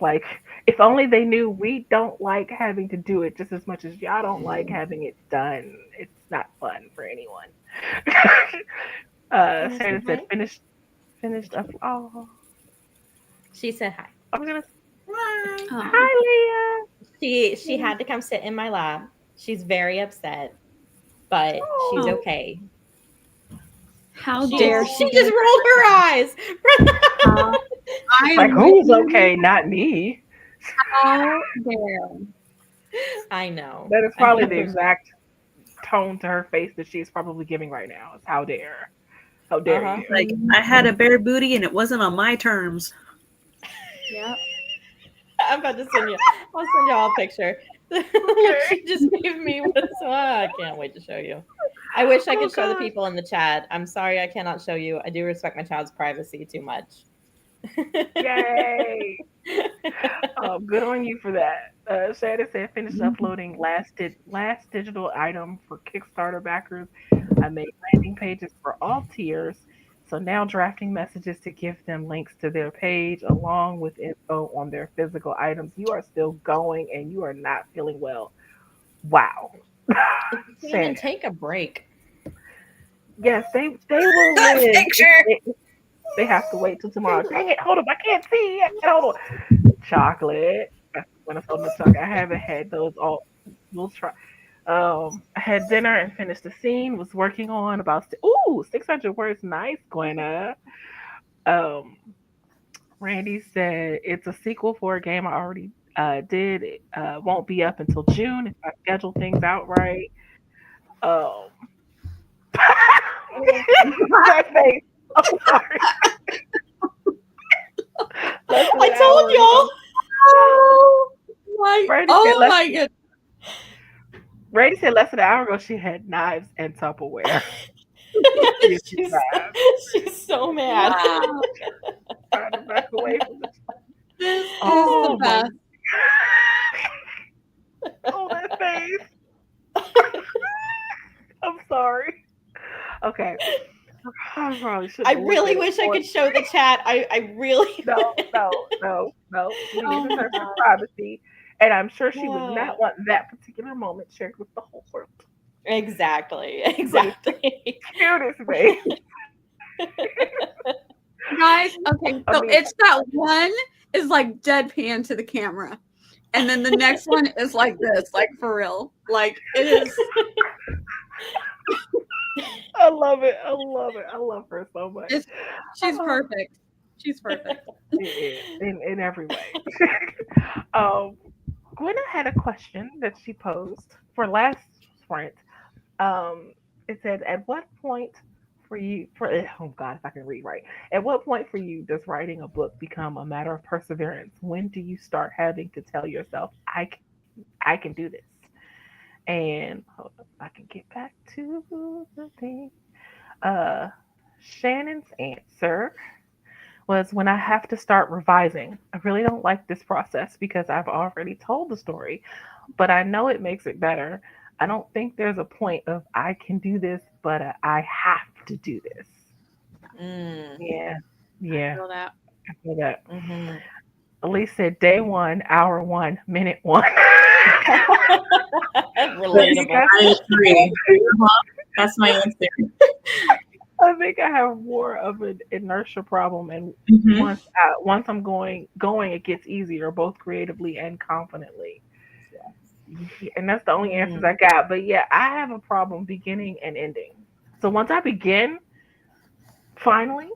Like, if only they knew we don't like having to do it just as much as y'all don't like having it done. It's not fun for anyone. Sarah said finished up. Oh,
She said hi.
I was gonna.
Oh.
Hi,
She had to come sit in my lap. She's very upset, but she's okay.
How
She
dare
just rolled her eyes.
I
Like,
am
who's
with
okay?
you.
Not me.
How dare.
I know.
That is
I
probably
think
the
there's
exact tone to her face that she's probably giving right now. Is how dare. How dare
uh-huh.
you?
Like I had a bare booty and it wasn't on my terms.
Yep.
I'm about to send you. I'll send y'all a picture. Look,
Okay.
she just gave me what's. I can't wait to show you. I wish I
Oh
could show the
God.
people in the chat. I'm sorry I cannot show you. I do respect my child's privacy too much.
Yay. Good on you for that. Shannon said, finished uploading last digital item for Kickstarter backers. I made landing pages for all tiers. So now drafting messages to give them links to their page along with info on their physical items. You are still going and you are not feeling well. Wow.
If you can, then
Shannon.
take a break.
Yes, they will
That
live.
picture.
They have to wait till tomorrow. Dang it, hold up, I can't see yet. Hold on. Chocolate. When I told the chocolate, I haven't had those all. We'll try. I had dinner and finished the scene. Was working on about 600 words. Nice, Gwynna. Um, Randy said it's a sequel for a game I already did. It won't be up until June if I schedule things out right. Um, that face. I'm sorry. Less than
I
an
told
hour
y'all.
ago. Randy said
Oh
less.
my god.
Randy said less than an hour ago she had knives and Tupperware. Yes, she's
she's,
mad.
she's so mad.
Wow.
Trying to back away from the.
This is the
Oh my!
best.
Oh, that face. I'm sorry. Okay, I probably
I
shouldn't have looked
really
at it
wish I
more.
could show the chat. I really
No,
wish.
no, no, no. We
Oh my
respect her
god.
privacy, and I'm sure she would
Yeah.
not want that particular moment shared with the whole world.
Exactly.
But it's the
Exactly.
cutest face.
Guys, okay,
I
so
mean,
it's that one is like deadpan to the camera. And then the next one is like this, like for real. Like it is
I love it. I love it. I love her so much.
it's she's
Oh,
perfect. She's perfect.
it is in every way. um, Gwynna had a question that she posed for last sprint. Um, it said, "At what point for you? For oh God, if I can read right. At what point for you does writing a book become a matter of perseverance? When do you start having to tell yourself, I can do this?" And hold up, I can get back to the thing. Uh, Shannon's answer was when I have to start revising. I really don't like this process because I've already told the story, but I know it makes it better. I don't think there's a point of I can do this, but I have to do this.
Mm,
Yeah,
I
yeah,
feel that.
I feel that.
mhm.
Elise said day one, hour one, minute one.
Relatable.
I agree. That's my answer.
I think I have more of an inertia problem, and
Hmm.
once I'm going, it gets easier, both creatively and confidently. Yeah, and that's the only answers
Mm,
I got. But yeah, I have a problem beginning and ending. So once I begin, finally,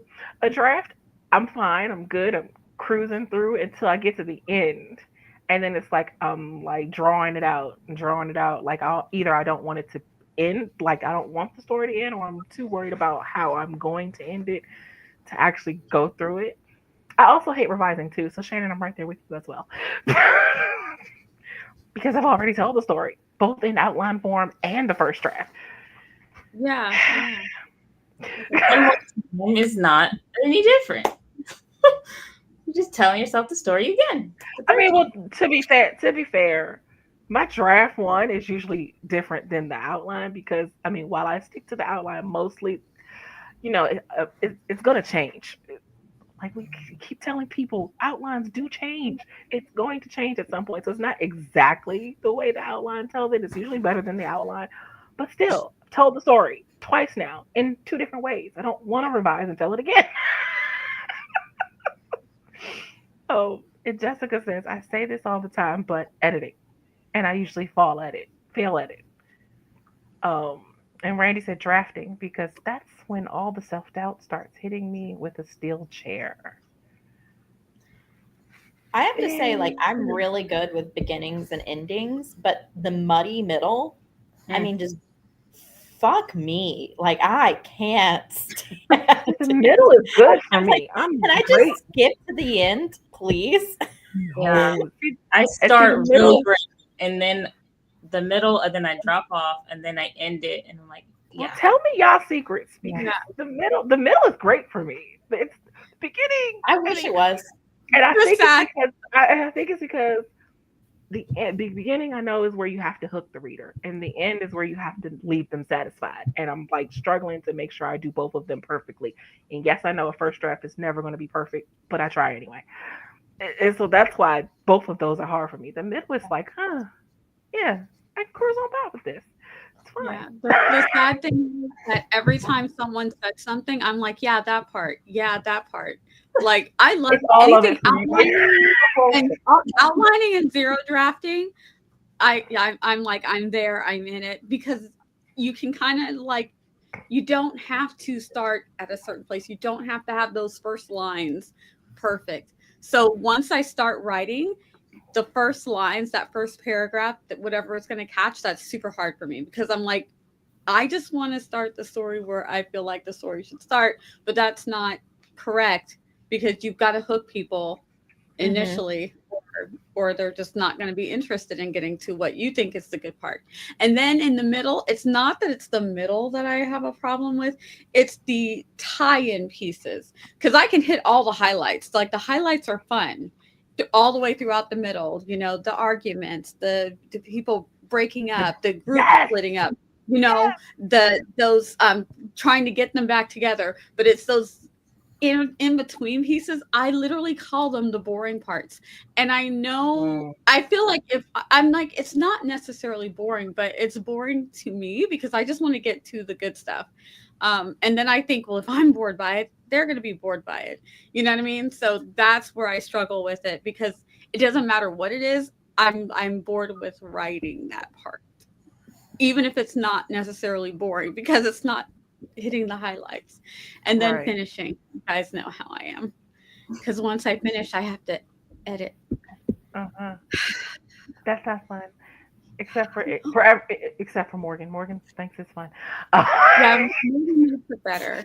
a draft, I'm fine. I'm good. I'm cruising through until I get to the end, and then it's like I'm like drawing it out and drawing it out. Like I don't want it to end. Like I don't want the story to end, or I'm too worried about how I'm going to end it to actually go through it. I also hate revising too. So Shannon, I'm right there with you as well. Because I've already told the story, both in outline form and the first draft.
Yeah, yeah.
And what's wrong is not any different. You're just telling yourself the story again. The
I
third
mean, well,
time.
to be fair, my draft one is usually different than the outline because I mean, while I stick to the outline mostly, it's gonna change. Like we keep telling people, outlines do change. It's going to change at some point, so it's not exactly the way the outline tells it. It's usually better than the outline, but still, I've told the story twice now in two different ways. I don't want to revise and tell it again. Oh, and Jessica says, I say this all the time, but editing. And I usually fail at it. Um, and Randy said drafting because that's when all the self doubt starts hitting me with a steel chair.
I have to say, like, I'm really good with beginnings and endings, but the muddy middle, I mean, just fuck me. Like, I can't stand
The
it.
middle is good for
I'm like,
me. I'm
can I
great.
just skip to the end, please?
Yeah.
No. See,
I
and see, the
start real
middle.
great, and then the middle, and then I drop off, and then I end it, and I'm like,
Well,
yeah.
tell me y'all secrets because
Yeah.
the middle is great for me. It's the beginning,
I wish it was.
and I
It was
think it's
sad.
because I think it's because the beginning I know is where you have to hook the reader, and the end is where you have to leave them satisfied. And I'm like struggling to make sure I do both of them perfectly. And yes, I know a first draft is never going to be perfect, but I try anyway. And so that's why both of those are hard for me. The middle is like, yeah, I can cruise on by with this. It's
Yeah.
fine.
The sad thing is that every time someone said something, I'm like, yeah, that part. Yeah, that part. Like, I love
It's all of
anything
it for me.
outlining and zero drafting. I'm like, I'm there, I'm in it, because you can kind of like, you don't have to start at a certain place. You don't have to have those first lines perfect. So once I start writing, the first lines, that first paragraph, that whatever it's going to catch, that's super hard for me, because I'm like, I just want to start the story where I feel like the story should start, but that's not correct, because you've got to hook people initially, or they're just not going to be interested in getting to what you think is the good part. And then in the middle, it's not that it's the middle that I have a problem with, it's the tie-in pieces, because I can hit all the highlights. Like, the highlights are fun all the way throughout the middle, the arguments, the people breaking up, the group
Yes.
splitting up, those trying to get them back together. But it's those in between pieces, I literally call them the boring parts. And I know, I feel like, if I'm like, it's not necessarily boring, but it's boring to me because I just want to get to the good stuff. And then I think, well, if I'm bored by it, they're going to be bored by it. You know what I mean? So that's where I struggle with it, because it doesn't matter what it is. I'm bored with writing that part, even if it's not necessarily boring, because it's not hitting the highlights. And then
Right.
finishing. You guys know how I am, because once I finish, I have to edit.
Uh-huh. That's not fun. Except for except for Morgan. Morgan thinks it's fun.
Yeah, maybe makes it better.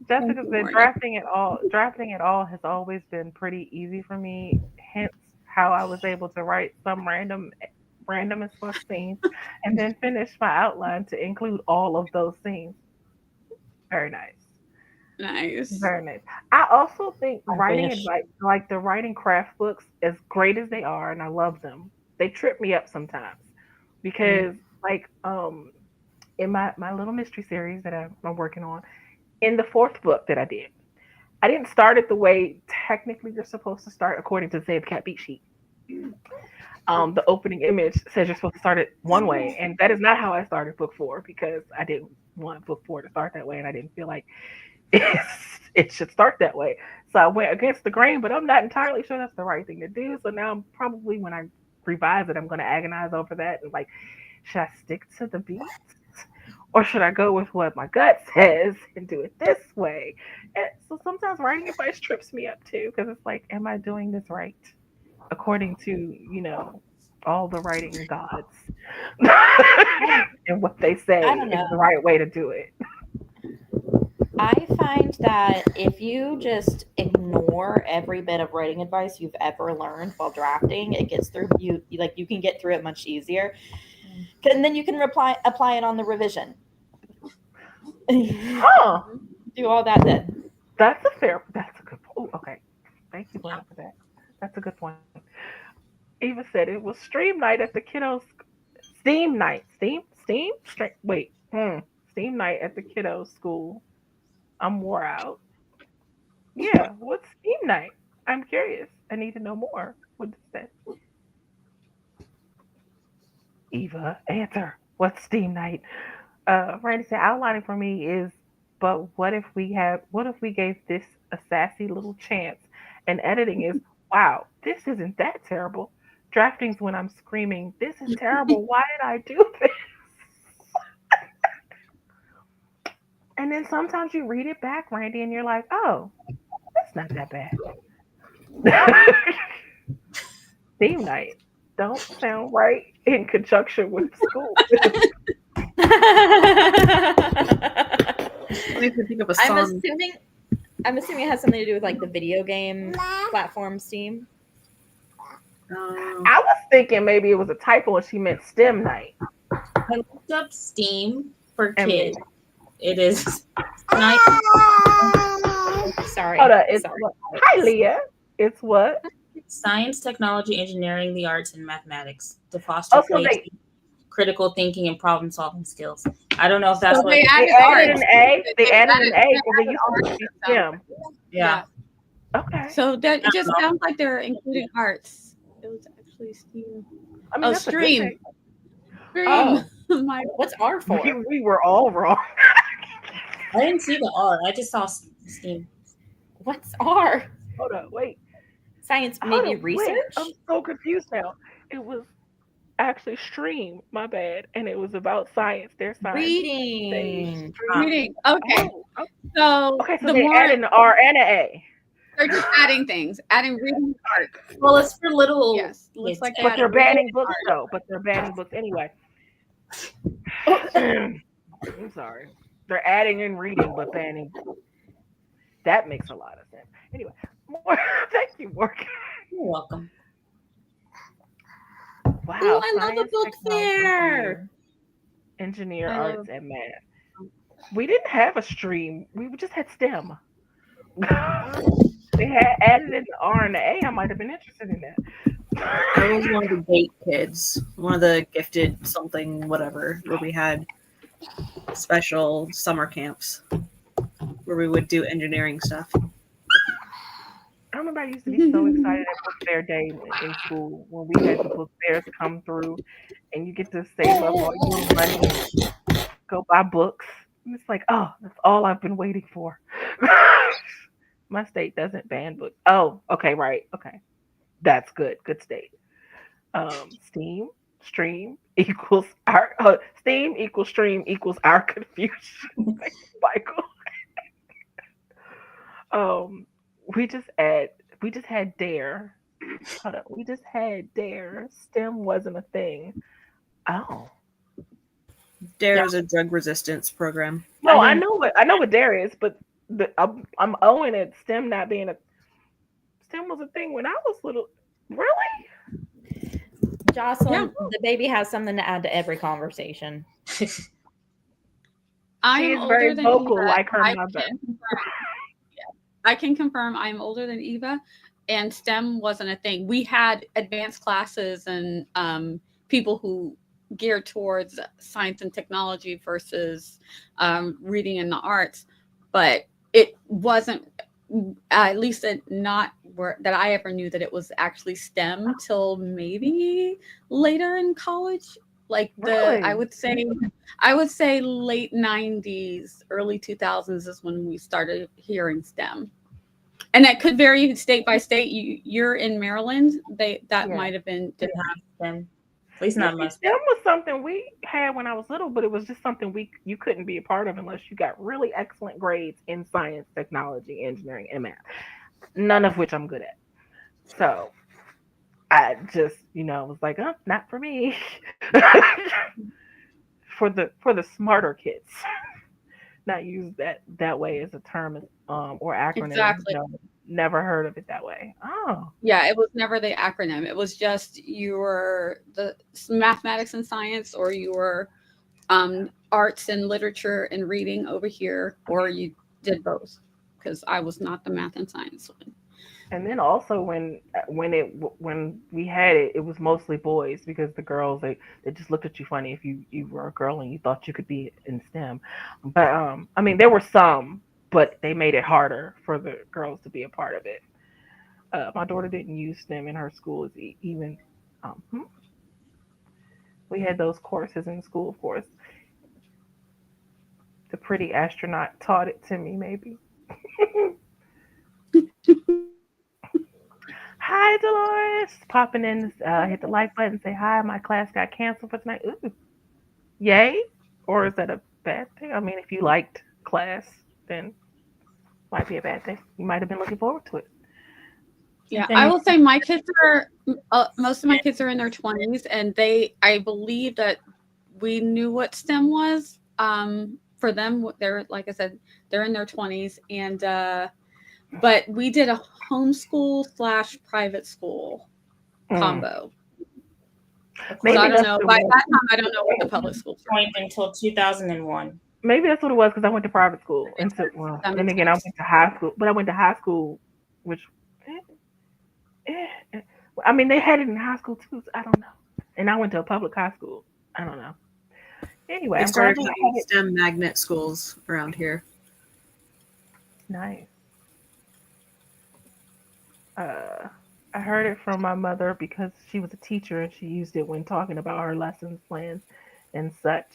Thank
Jessica
you,
said
Morgan.
drafting it all has always been pretty easy for me. Hence how I was able to write some random as fuck scenes and then finish my outline to include all of those scenes. Very nice.
Nice.
Very nice. I also think
I
writing
wish.
advice, like the writing craft books, as great as they are, and I love them, they trip me up sometimes because, like, in my little mystery series that I'm working on, in the fourth book that I didn't start it the way technically you're supposed to start according to the Save the Cat beat sheet. The opening image says you're supposed to start it one way, and that is not how I started book four because I didn't want book four to start that way, and I didn't feel like it should start that way. So I went against the grain, but I'm not entirely sure that's the right thing to do. So now I'm probably, when I revise it, I'm going to agonize over that and like, should I stick to the beats or should I go with what my gut says and do it this way? And so sometimes writing advice trips me up too because it's like, am I doing this right according to all the writing gods and what they say
I don't
is
know.
the right way to do it?
I find that if you just ignore every bit of writing advice you've ever learned while drafting, it gets through you. Like, you can get through it much easier, and then you can apply it on the revision.
Huh.
Do all that then.
That's a good point. Okay. Thank you, Gwynna, for that. That's a good point. Eva said it was stream night at the kiddos. Steam night. Wait. Steam night at the kiddos' school. I'm wore out. Yeah. What's steam night? I'm curious. I need to know more. What is that? Eva, answer. What's steam night? Randy said outlining for me is, but what if we gave this a sassy little chance? And editing is, wow, this isn't that terrible. Drafting's when I'm screaming, this is terrible. Why did I do this? And then sometimes you read it back, Randy, and you're like, oh, that's not that bad. Theme night don't sound right in conjunction with school.
I need to think of a
I'm
song.
assuming it has something to do with like the video game platform Steam.
I was thinking maybe it was a typo and she meant STEM night.
I looked up Steam for
And
kids. It is nice.
Sorry.
Hold on, it's
Sorry.
what? Hi, Leah. It's what?
Science, technology, engineering, the arts, and mathematics to foster
Also, they
critical thinking and problem solving skills. I don't know if that's
So
what.
they
added
added
an A. They added an A
they
because they
added
used to be STEM.
Yeah.
Okay.
So that
I
just
don't know.
sounds like they're including arts. It was actually Steam.
I mean,
Oh,
that's a good
stream.
thing.
Stream.
Oh.
My
What's R for?
We were all wrong.
I didn't see the R. I just saw Steam.
What's R?
Hold on, wait.
Science,
Hold
maybe
on,
research?
wait. I'm so confused now. It was actually stream, my bad, and it was about science. Their science.
Reading.
reading. Okay.
Oh,
So
okay, so
the
they
more
added an R and an A.
they're just adding things, adding reading art.
Well, it's for little.
Yes. Looks
kids.
like
But they're
adding
banning
reading
books
art.
though. But they're banning books anyway. I'm sorry. They're adding in reading but banning books. That makes a lot of sense. Anyway, thank you, Morgan.
You're welcome.
Wow.
Oh, I love a
science,
book
technology,
fair.
engineer,
I
arts,
love-
and math. We didn't have a stream. We just had STEM. They had added in the R and the A. I might have been interested in that.
I was one of the gate kids, one of the gifted something, whatever, where we had special summer camps where we would do engineering stuff.
I remember I used to be so excited at book fair day in school when we had the book fairs come through and you get to save up all your little money and go buy books. And it's like, oh, that's all I've been waiting for. My state doesn't ban books. Oh, okay, right. Okay. That's good. Good state. Steam, stream equals our Steam equals stream equals our confusion. Thank you, Michael. We just had dare. Hold on. We just had dare. STEM wasn't a thing. Oh.
DARE is a drug resistance program.
No, I know what dare is, but I'm owing it STEM not being a STEM was a thing when I was little. Really?
Jocelyn, the baby has something to add to every conversation.
I
She
am
is
older
very
than
vocal
Eva.
like her
I
mother.
can confirm- I can confirm I'm older than Eva, and STEM wasn't a thing. We had advanced classes and people who geared towards science and technology versus reading and the arts, but it wasn't, at least not where that I ever knew that it was actually STEM till maybe later in college. Like
Really?
I would say late 90s, early 2000s is when we started hearing STEM. And that could vary state by state. You're in Maryland. That might have been
Didn't have them. At least not much.
STEM was something we had when I was little, but it was just something you couldn't be a part of unless you got really excellent grades in science, technology, engineering, and math. None of which I'm good at. So I just, was like, oh, not for me. for the smarter kids. Not use that way as a term or acronym.
Exactly.
Never heard of it that way. Oh.
Yeah, it was never the acronym. It was just you were the mathematics and science, or you were arts and literature and reading over here, or you did both. Because I was not the math and science one.
And then also when we had it, it was mostly boys because the girls they just looked at you funny if you were a girl and you thought you could be in STEM. But I mean there were some, but they made it harder for the girls to be a part of it. My daughter didn't use STEM in her school even. We had those courses in school, of course. The pretty astronaut taught it to me, maybe. Hi, Dolores. Popping in, hit the like button, say hi. My class got canceled for tonight. Ooh. Yay? Or is that a bad thing? I mean, if you liked class, then it might be a bad thing. You might have been looking forward to it.
Yeah,
Then
I
you-
will say my kids are most of my kids are in their 20s, and I believe that we knew what STEM was. For them, they're like I said, they're in their 20s, and but we did a homeschool / private school combo. So
Maybe
I don't
that's
know.
the
By
one.
that time, I don't know what the public schools were.
point until 2001.
Maybe that's what it was because I went to private school. And so, well,
That
then
makes
again, I
sense.
went to high school, but I went to high school, which, I mean, they had it in high school too. So I don't know. And I went to a public high school. I don't know. Anyway,
They
I'm glad
started
you
having
had it.
STEM magnet schools around here.
Nice. Uh, I heard it from my mother because she was a teacher and she used it when talking about her lessons plans and such.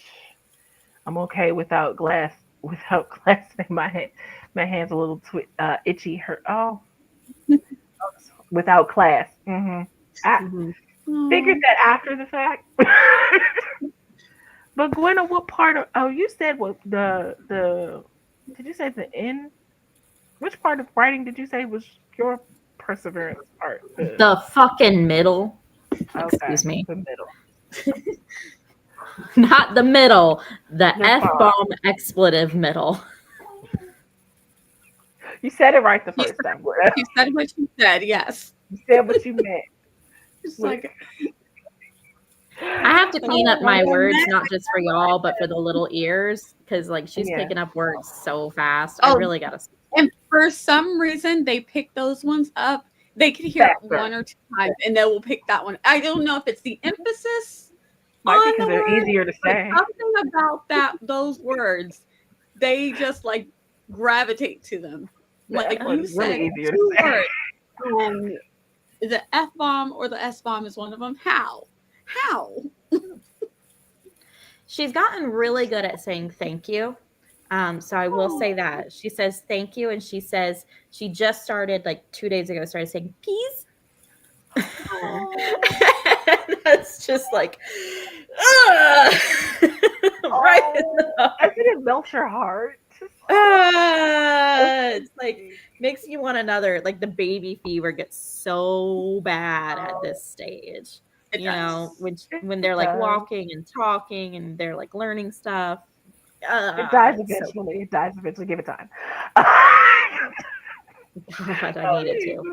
I'm okay without glass, without glass in my hand. My hand's a little itchy. Hurt. Oh, without class. I
Mhm.
figured
Oh,
that after the fact. But Gwenna, what part of? Oh, you said what the? Did you say the end? Which part of writing did you say was your perseverance part?
The fucking middle.
Okay,
Excuse me.
the middle,
Not the middle. The
the
F
font.
bomb expletive middle.
You said it right the
you
first time, Gwenna.
said what you said. Yes.
You said what you meant.
It's like
I have to clean up my
Oh,
words,
man.
not just for y'all, but for the little ears, because like she's
Yeah.
picking up words so fast. I
Oh,
really gotta.
and for some reason, they pick those ones up. They can hear it
Faster.
1 or 2 times, and they will pick that one. I don't know if it's the emphasis
Might be
on
because
the
they're
word,
easier to
but
say.
something about those words, they just like gravitate to them.
The
Like
F word
you
is really
said,
easier to
2
say.
words. The F bomb or the S bomb is one of them. How?
She's gotten really good at saying thank you. So I will say that she says thank you, and she says she just started like 2 days ago. Started saying peace. That's just like, right.
Doesn't it melt your heart?
It's like makes you want another. Like the baby fever gets so bad at this stage.
It
You know,
does.
when they're like
does.
walking and talking and they're like learning stuff.
It dies
It's so
eventually. It dies eventually. Give it time.
God, I needed to.
Or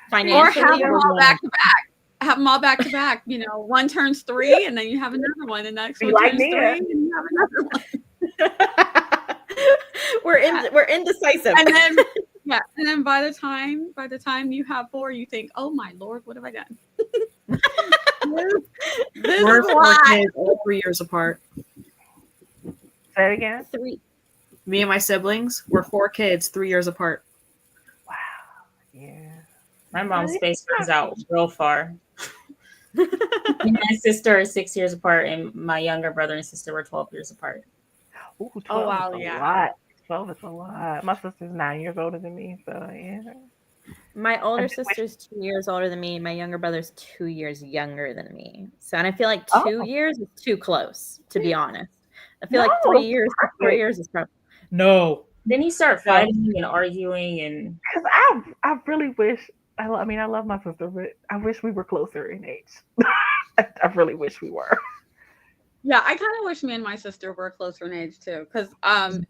Financially,
have them
we're
all
doing
back to back. Have them all back to back. You know, one turns 3, and then you have another one. The next
Be
one
like
turns 3,
Nia.
and you have another one.
we're indecisive.
And then and then by the time you have 4, you think, oh my Lord, what have I done? This
We're
is a
4
lot.
kids, all 3 years apart.
Say it again.
3.
Me and my siblings, we're 4 kids, 3 years apart.
Wow. Yeah.
My mom's space runs out real far. Me and my sister are 6 years apart, and my younger brother and sister were 12 years apart.
Ooh, 12
Oh, wow,
is a
yeah.
lot. 12 is a lot. My sister's 9 years older than me, so yeah.
My older
just wish-
sister's 2 years older than me. My younger brother's 2 years younger than me. So, and I feel like 2
Oh.
years is too close, to be honest. I feel
No,
like 3
it's
years, 4
perfect.
years is probably no.
Then you start fighting and arguing, and
Because I really wish, I mean, I love my sister, but I wish we were closer in age. I really wish we were.
Yeah, I kind of wish me and my sister were closer in age too, because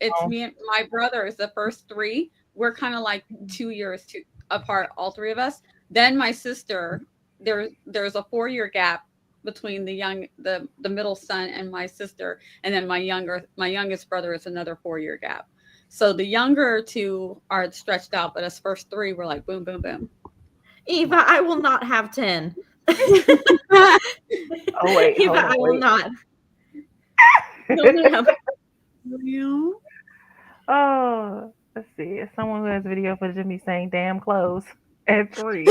it's me and my brother is the first 3. We're kind of like 2 years apart, all 3 of us. Then my sister, there's a 4-year gap between the middle son and my sister, and then my youngest brother is another 4-year gap. So the younger 2 are stretched out, but us first 3 were like boom, boom, boom.
Eva, I will not have 10.
Oh, wait.
Eva,
hold on,
I will
wait.
not. No.
Oh, let's see. If someone who has video footage of me saying damn clothes at 3,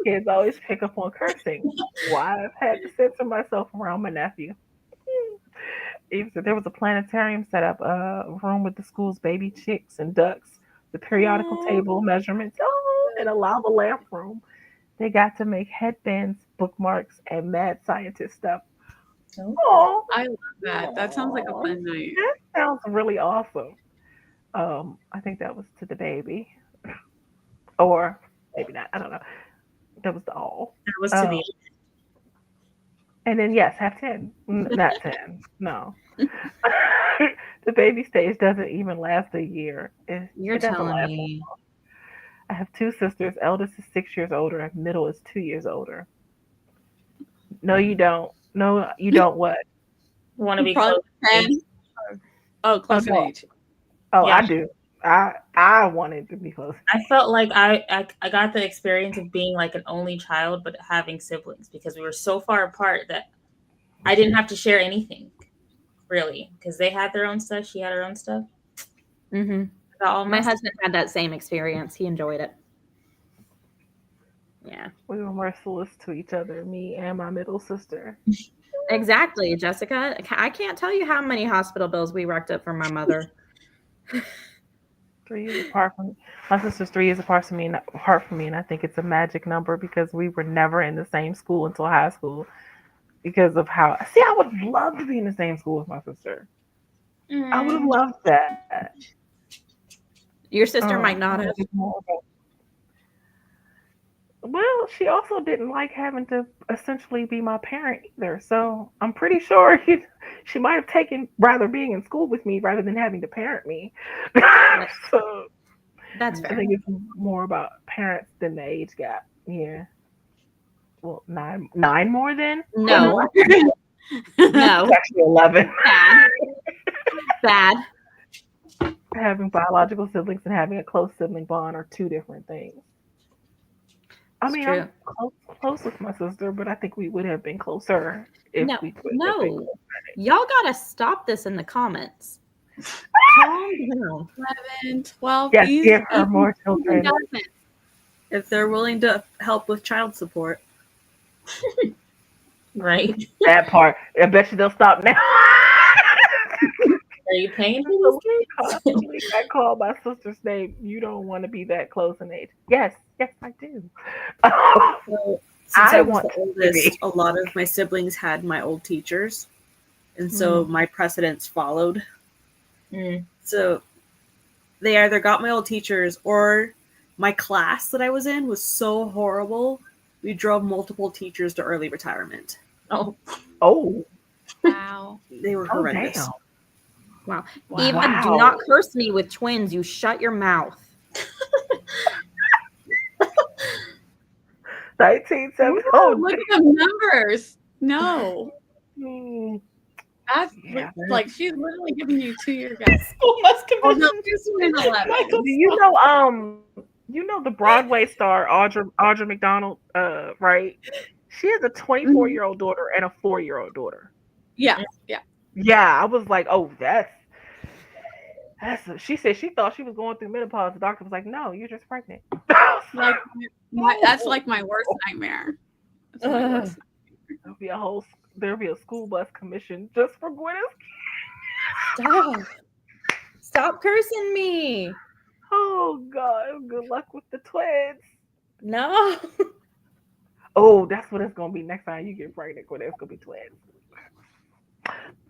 kids always pick up on cursing. Why I've had to censor myself around my nephew. Even so, there was a planetarium set up, a room with the school's baby chicks and ducks, the periodical table measurements, and a lava lamp room. They got to make headbands, bookmarks, and mad scientist stuff. Oh,
I love that. That sounds like a fun night.
that sounds really awesome. I think that was to the baby, or maybe not. I don't know. That was the all.
That was to
Um,
the
and then yes, have 10. Not 10. No. The baby stage doesn't even last a year.
You're
It doesn't
telling
last.
me.
I have two sisters. Eldest is 6 years older, and middle is 2 years older. No, you don't. No, you don't what?
want to be
Probably
close.
10. Oh,
Oh
close in
no.
age.
Oh,
Yeah,
I do. I wanted to be close.
I felt like I got the experience of being like an only child, but having siblings because we were so far apart that I didn't have to share anything really because they had their own stuff. She had her own stuff.
Hmm.
I got all
My
my stuff.
husband had that same experience. He enjoyed it. Yeah.
We were merciless to each other, me and my middle sister.
Exactly, Jessica. I can't tell you how many hospital bills we racked up from my mother.
3 years apart from my sister's 3 years apart from me, and I think it's a magic number because we were never in the same school until high school because of how. See, I would have loved to be in the same school with my sister. I would have
Mm.
loved that.
Your sister might
I
not have.
think it's more about- Well, she also didn't like having to essentially be my parent either. So I'm pretty sure she might have taken rather being in school with me rather than having to parent me. So
That's
I
fair.
think it's more about parents than the age gap. Yeah. Well, nine more then?
No,
It's
no,
actually 11.
bad, bad.
Having biological siblings and having a close sibling bond are two different things. I
It's
mean, I'm
true.
close with my sister, but I think we would have been closer if
No,
we would have been
no.
close.
Y'all gotta stop this in the comments. Calm down.
11, 12.
Yes,
Easy,
give her more children.
doesn't.
If they're willing to help with child support.
Right?
That part. I bet you they'll stop now.
Are you paying for these kids?
Constantly, I call my sister's name. You don't want to be that close in age. Yes, yes, I do.
So, since
I
I was
want
the
to
oldest,
be.
a lot of my siblings had my old teachers. And so
Mm.
my precedents followed.
Mm.
So they either got my old teachers or my class that I was in was so horrible. We drove multiple teachers to early retirement.
Oh,
Oh,
Wow.
They were
oh,
horrendous.
damn.
Wow.
Wow.
Eva, do
Wow.
not curse me with twins. You shut your mouth.
1970.
Ooh,
Oh,
look at the numbers. No.
damn.
That's
Yeah.
like she's literally giving you 2 year gap.
School bus
Oh no,
commission.
she's doing 11.
Michael,
You know the Broadway star Audra McDonald, right? She has a 24-year-old daughter and a 4-year-old daughter.
Yeah, yeah.
Yeah, I was like, oh, she said she thought she was going through menopause. The doctor was like, no, you're just pregnant.
Like that's like my worst nightmare. That's my
Ugh.
worst.
There'll be a school bus commission just for Gwynna's.
stop. Stop cursing me.
Oh God, good luck with the twins.
No.
Oh, that's what it's gonna be next time you get pregnant. Gwynna, it's gonna be twins.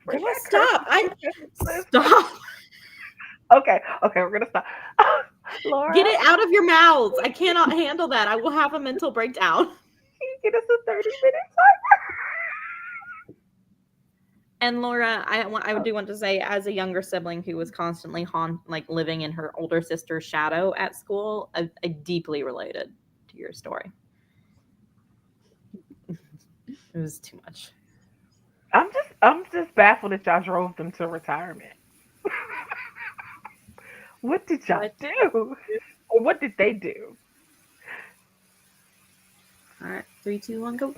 Bring
Grandma,
that
stop.
curse.
Stop.
Okay, we're gonna stop. Laura,
Get it out of your mouths. I cannot handle that. I will have a mental breakdown.
can you get us a 30-minute
And Laura, I do want to say, as a younger sibling who was constantly living in her older sister's shadow at school, I deeply related to your story. It was too much.
I'm just baffled that y'all drove them to retirement. What did y'all do? Or what did they do?
All right, 3, 2, 1, go.
Yay!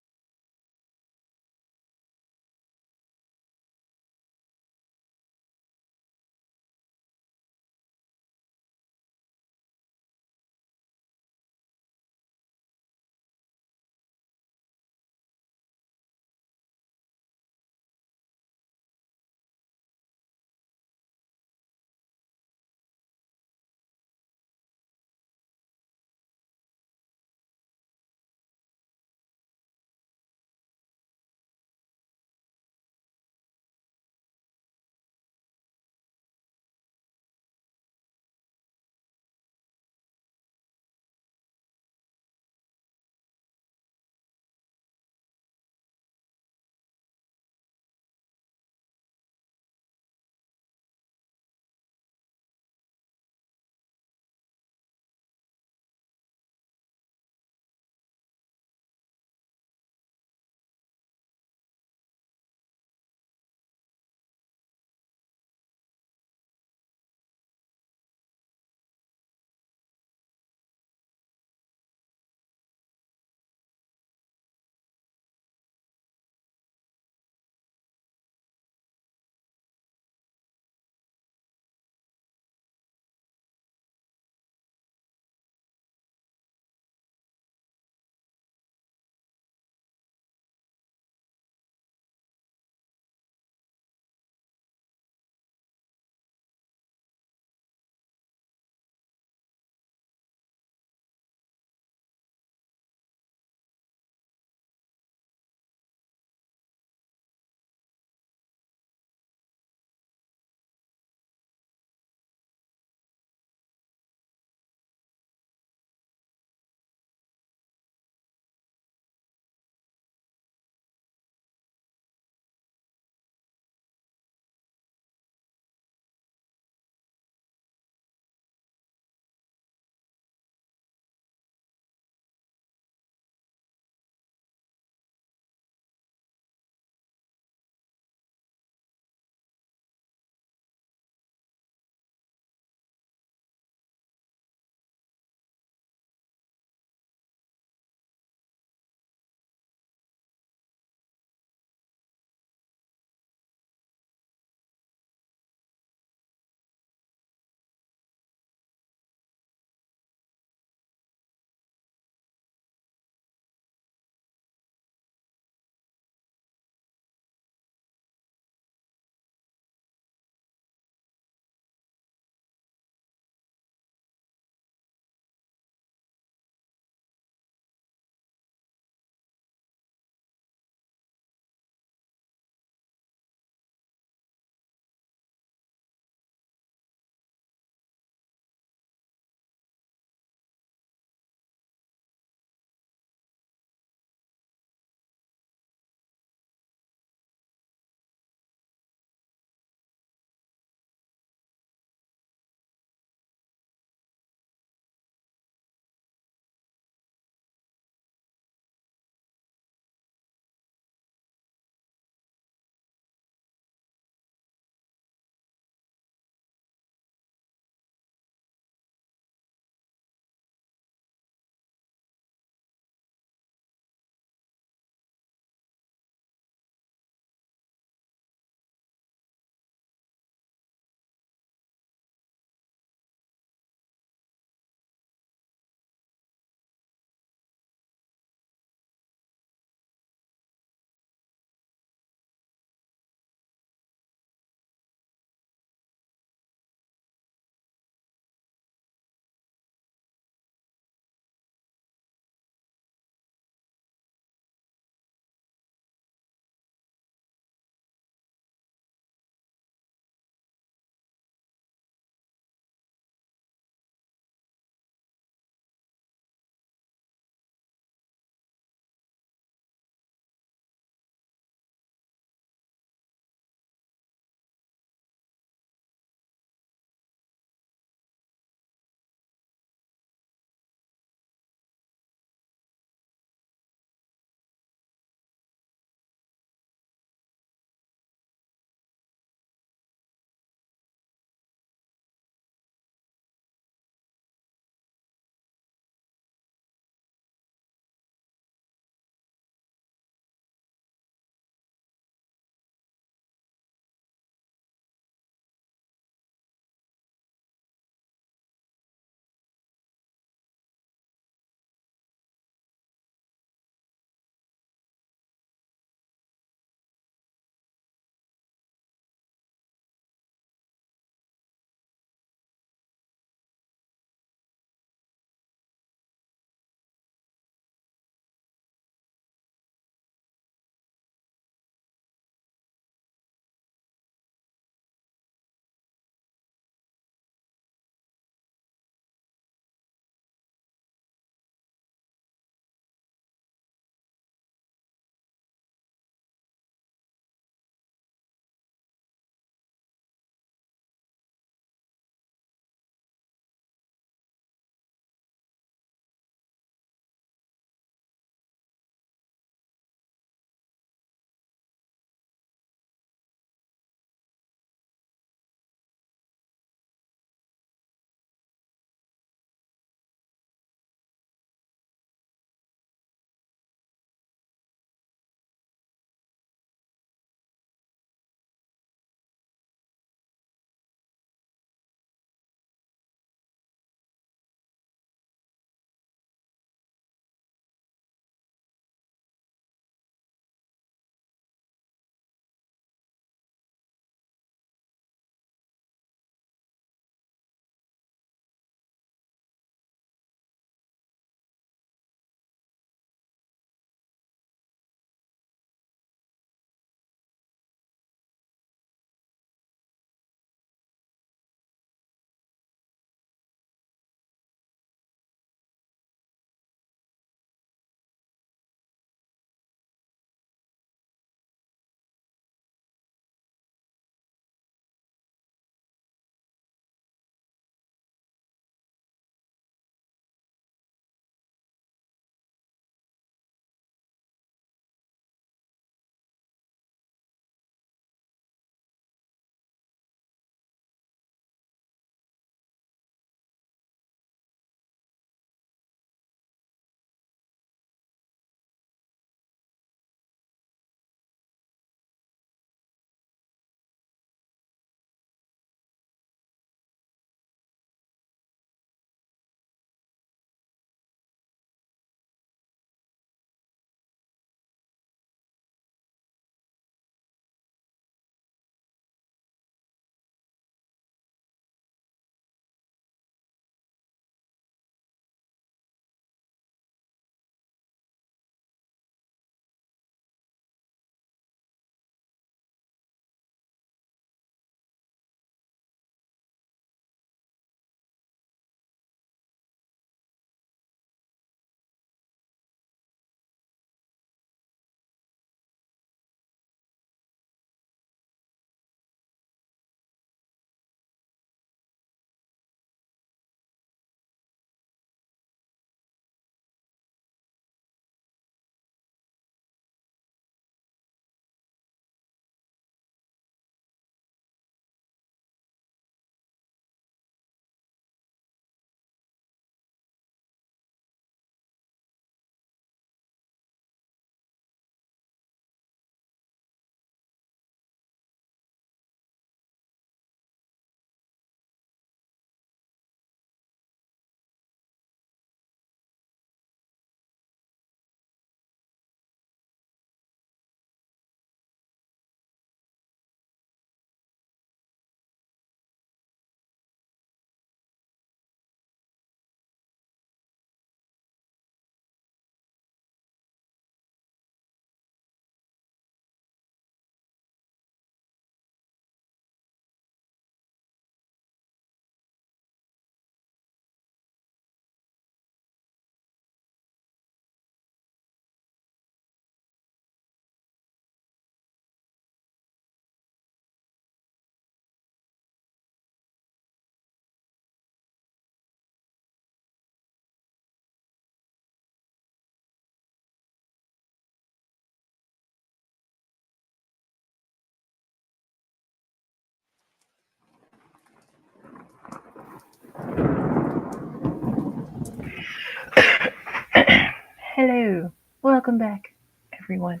Hello. Welcome back, everyone.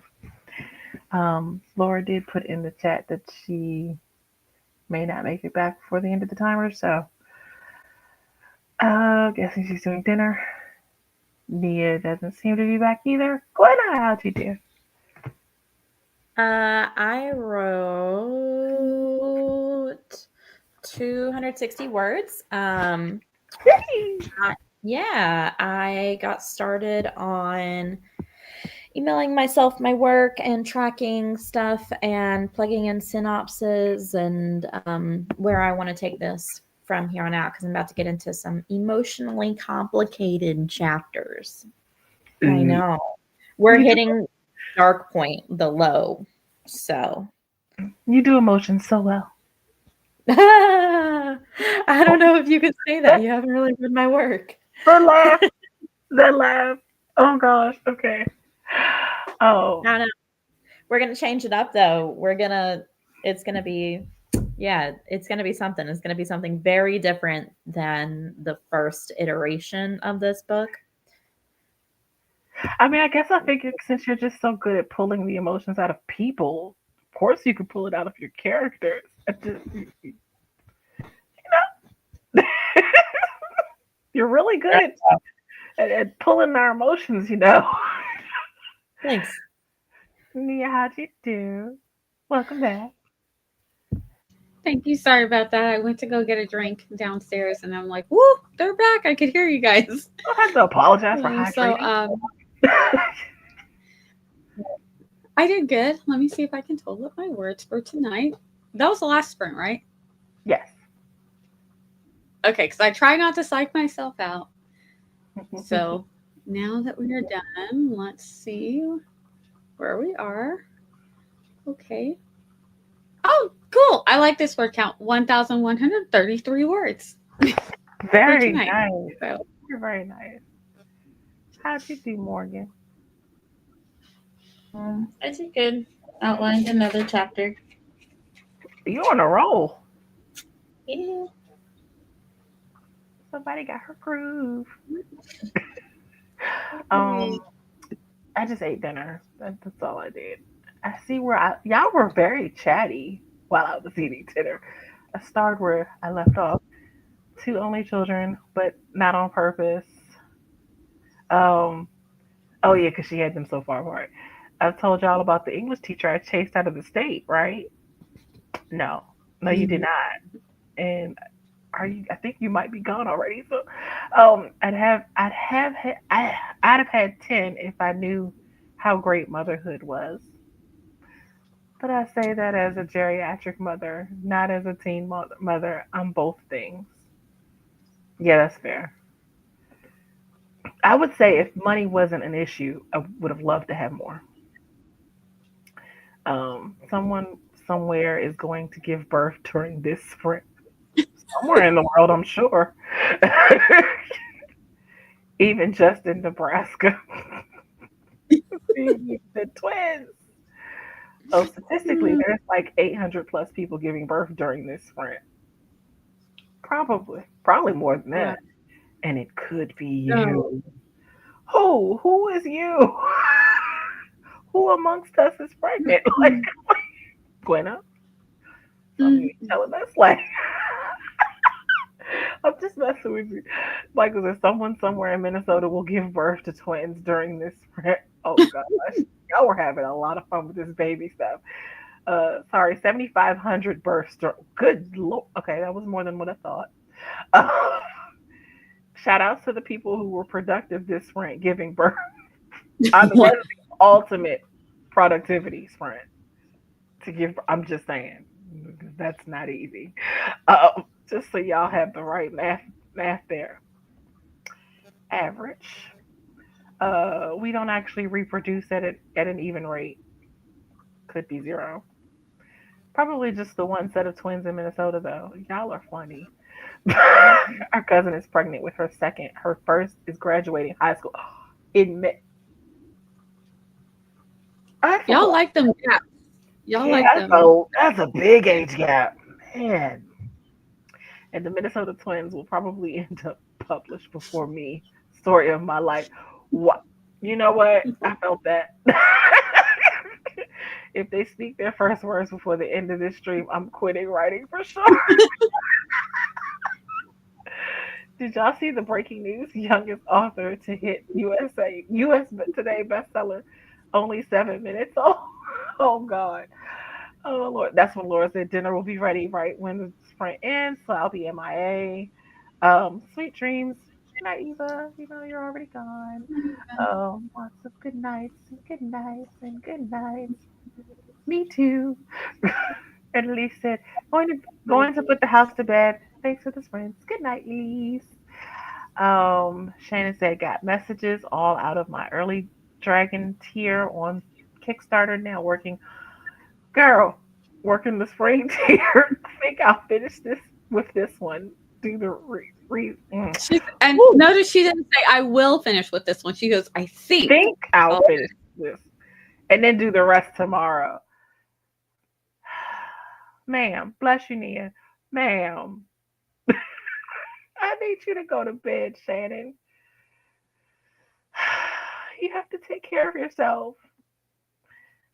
Laura did put in the chat that she may not make it back before the end of the timer, so guessing she's doing dinner. Nia doesn't seem to be back either. Gwynna, how'd you do?
I wrote 260 words. Yeah, I got started on emailing myself my work and tracking stuff and plugging in synopses and where I want to take this from here on out because I'm about to get into some emotionally complicated chapters. I know. We're hitting dark point, the low. So
You do emotions so well.
I don't know if you could say that. You haven't really read my work.
The laugh. The laugh. Oh gosh. Okay. Oh.
No. We're gonna change it up though. It's gonna be something. It's gonna be something very different than the first iteration of this book.
I mean, I guess I figured since you're just so good at pulling the emotions out of people, of course you could pull it out of your characters. You're really good at pulling our emotions,
Thanks.
Nia, how'd you do? Welcome back.
Thank you. Sorry about that. I went to go get a drink downstairs, and I'm like, "Whoa, they're back! I could hear you guys."
I don't have to apologize for hydrating.
I did good. Let me see if I can total up my words for tonight. That was the last sprint, right?
Yes.
Okay, because I try not to psych myself out. So now that we are done, let's see where we are. Okay. Oh, cool. I like this word count. 1,133 words.
Very nice.
So,
You're very nice. How'd you do, Morgan?
I did good. Outlined another chapter.
You on a roll.
Yeah.
Somebody got her groove. I just ate dinner. That's all I did. I see where y'all were very chatty while I was eating dinner. I started where I left off. 2 only children, but not on purpose. Oh yeah, because she had them so far apart. I've told y'all about the English teacher I chased out of the state, right? No, you did not. And I think you might be gone already. So, I'd have had 10 if I knew how great motherhood was. But I say that as a geriatric mother, not as a teen mother. I'm both things. Yeah, that's fair. I would say if money wasn't an issue, I would have loved to have more. Someone somewhere is going to give birth during this sprint. Somewhere in the world, I'm sure. Even just in Nebraska. The twins. So statistically, there's like 800 plus people giving birth during this sprint. Probably more than that. And it could be you. Who is you? Who amongst us is pregnant? Like, Gwynna? Something you telling us? Like, I'm just messing with you. Like, is there someone somewhere in Minnesota will give birth to twins during this sprint? Oh gosh, y'all were having a lot of fun with this baby stuff. Sorry, 7,500 births. Good lord. Okay, that was more than what I thought. Shout outs to the people who were productive this sprint giving birth. I mean, that's the ultimate productivity sprint to give. I'm just saying, that's not easy. Just so y'all have the right math there. Average. We don't actually reproduce at an even rate. Could be 0. Probably just the one set of twins in Minnesota, though. Y'all are funny. Our cousin is pregnant with her second. Her first is graduating high school in May.
y'all like them gaps. Y'all like them.
That's a big age gap, man. And the Minnesota twins will probably end up published before me. Story of my life. What? You know what? I felt that. If they speak their first words before the end of this stream, I'm quitting writing for sure. Did y'all see the breaking news? Youngest author to hit US Today bestseller, only 7 minutes old. Oh God. Oh Lord. That's when Laura said dinner will be ready right when the sprint ends, so I'll be MIA. Sweet dreams. Good night, Eva. You know you're already gone. Lots of good nights and good nights and good nights. Me too. And Elise said, going to put the house to bed. Thanks for the sprints. Good night, Elise. Shannon said, got messages all out of my early dragon tier on Kickstarter. Now girl, working the spring tier. I think I'll finish this with this one. Do the
And
Woo.
notice she didn't say, I will finish with this one. She goes, I think
I'll finish this. And then do the rest tomorrow. Ma'am, bless you, Nia. Ma'am. I need you to go to bed, Shannon. You have to take care of yourself.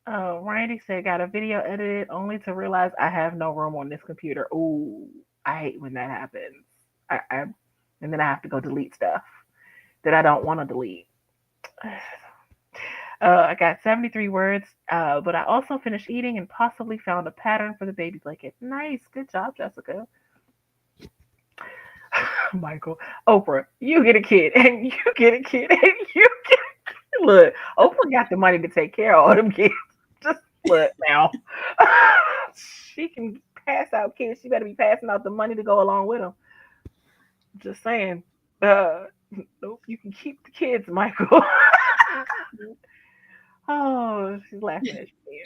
Randy said, got a video edited only to realize I have no room on this computer. Ooh, I hate when that happens. And then I have to go delete stuff that I don't want to delete. I got 73 words, but I also finished eating and possibly found a pattern for the baby blanket. Nice. Good job, Jessica. Michael, Oprah, you get a kid, and you get a kid, and you get a kid. Look, Oprah got the money to take care of all them kids. Just look now. She can pass out kids. She better be passing out the money to go along with them. Just saying. Nope, you can keep the kids, Michael. Oh, she's laughing at you.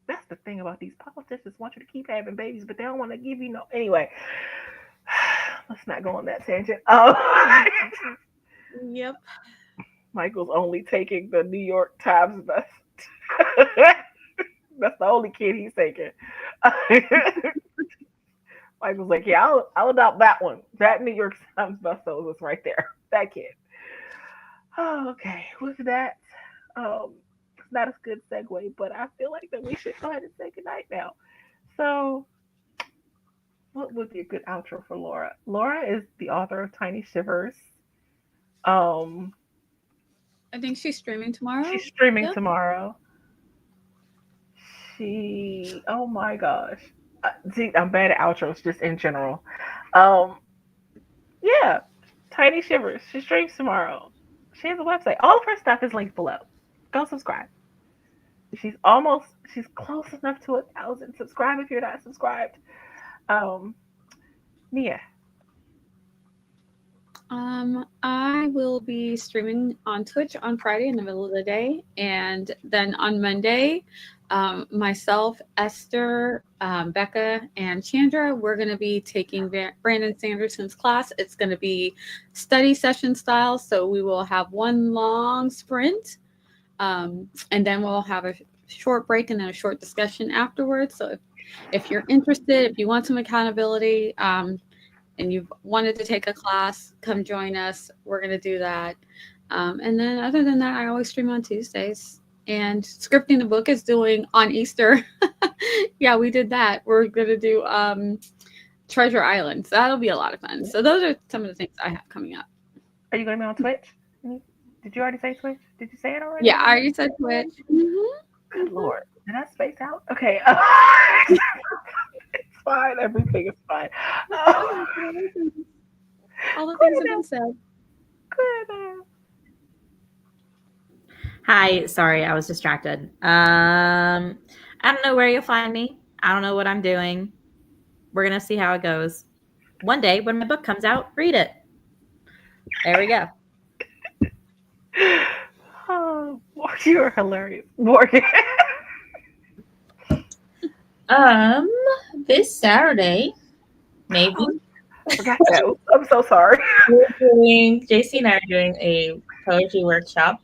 That's the thing about these politicians want you to keep having babies, but they don't want to give you no. Anyway, let's not go on that tangent.
Yep.
Michael's only taking the New York Times best. That's the only kid he's taking. Michael's like, yeah, I'll adopt that one. That New York Times bestseller was right there. That kid. Oh, okay. With that, it's not a good segue, but I feel like that we should go ahead and say goodnight now. So, what would be a good outro for Laura? Laura is the author of Tiny Shivers.
I think she's streaming tomorrow.
She's streaming tomorrow. Oh my gosh. See, I'm bad at outros just in general. Yeah, Tiny Shivers. She streams tomorrow. She has a website. All of her stuff is linked below. Go subscribe. She's close enough to 1,000. Subscribe if you're not subscribed. Nia.
I will be streaming on Twitch on Friday in the middle of the day, and then on Monday, myself, Esther, Becca, and Chandra, we're going to be taking Brandon Sanderson's class. It's going to be study session style, so we will have one long sprint, and then we'll have a short break and then a short discussion afterwards. So if you're interested, if you want some accountability, and you've wanted to take a class, come join us. We're going to do that. And then other than that, I always stream on Tuesdays. And Scripting the Book is doing on Easter. Yeah, we did that. We're going to do Treasure Island. So that'll be a lot of fun. So those are some of the things I have coming up.
Are you going to be on Twitch? Did you already say Twitch? Did you say it already?
Yeah, I already said Twitch. Mm-hmm.
Good Lord. Did I space out? Okay. It's fine. Everything is fine.
All the things have been said.
Good.
Hi, sorry, I was distracted. I don't know where you'll find me. I don't know what I'm doing. We're gonna see how it goes. One day when my book comes out, read it. There we go.
Oh, you are hilarious, Morgan.
This Saturday, maybe.
I forgot that. I'm so sorry.
JC and I are doing a poetry workshop.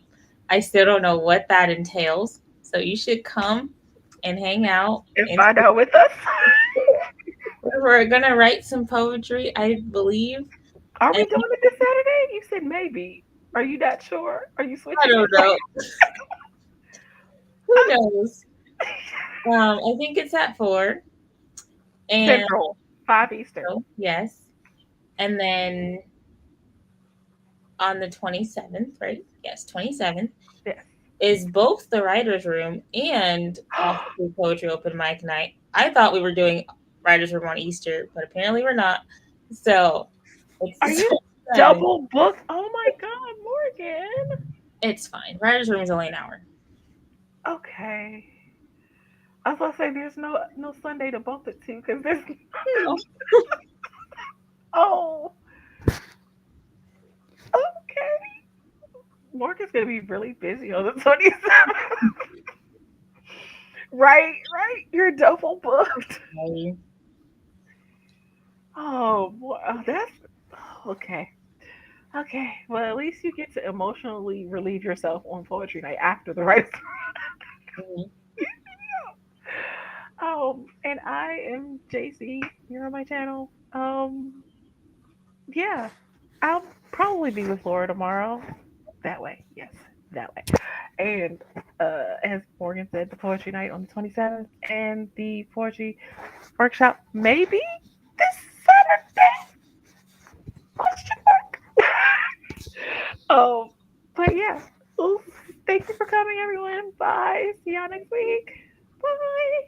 I still don't know what that entails, so you should come and hang out
and find out with us.
We're gonna write some poetry, I believe.
Are we
And
doing it this Saturday? You said maybe. Are you not sure? Are you switching?
I don't
it?
know. Who knows? I think it's at 4. And
Central, 5 Eastern.
yes. And then on the 27th, right? Yes, 27th
Yes.
is both the writer's room and also poetry open mic night. I thought we were doing writer's room on Easter, but apparently we're not. So
Are
it's
you double booked? Oh my God, Morgan.
it's fine. Writer's room is only an hour.
Okay. I was gonna say there's no Sunday to bump it to because there's
No.
oh okay. Morgan's gonna be really busy on the 27th. Right. You're double booked.
Okay.
Oh boy, that's okay. Okay, well at least you get to emotionally relieve yourself on poetry night after the right.
Mhm.
And I am JC. You're on my channel. Yeah, I'll probably be with Laura tomorrow. That way, yes, that way. And as Morgan said, the poetry night on the 27th, and the poetry workshop maybe this Saturday? Question mark. um, but yeah. Ooh, thank you for coming, everyone. Bye. See y'all next week. Bye.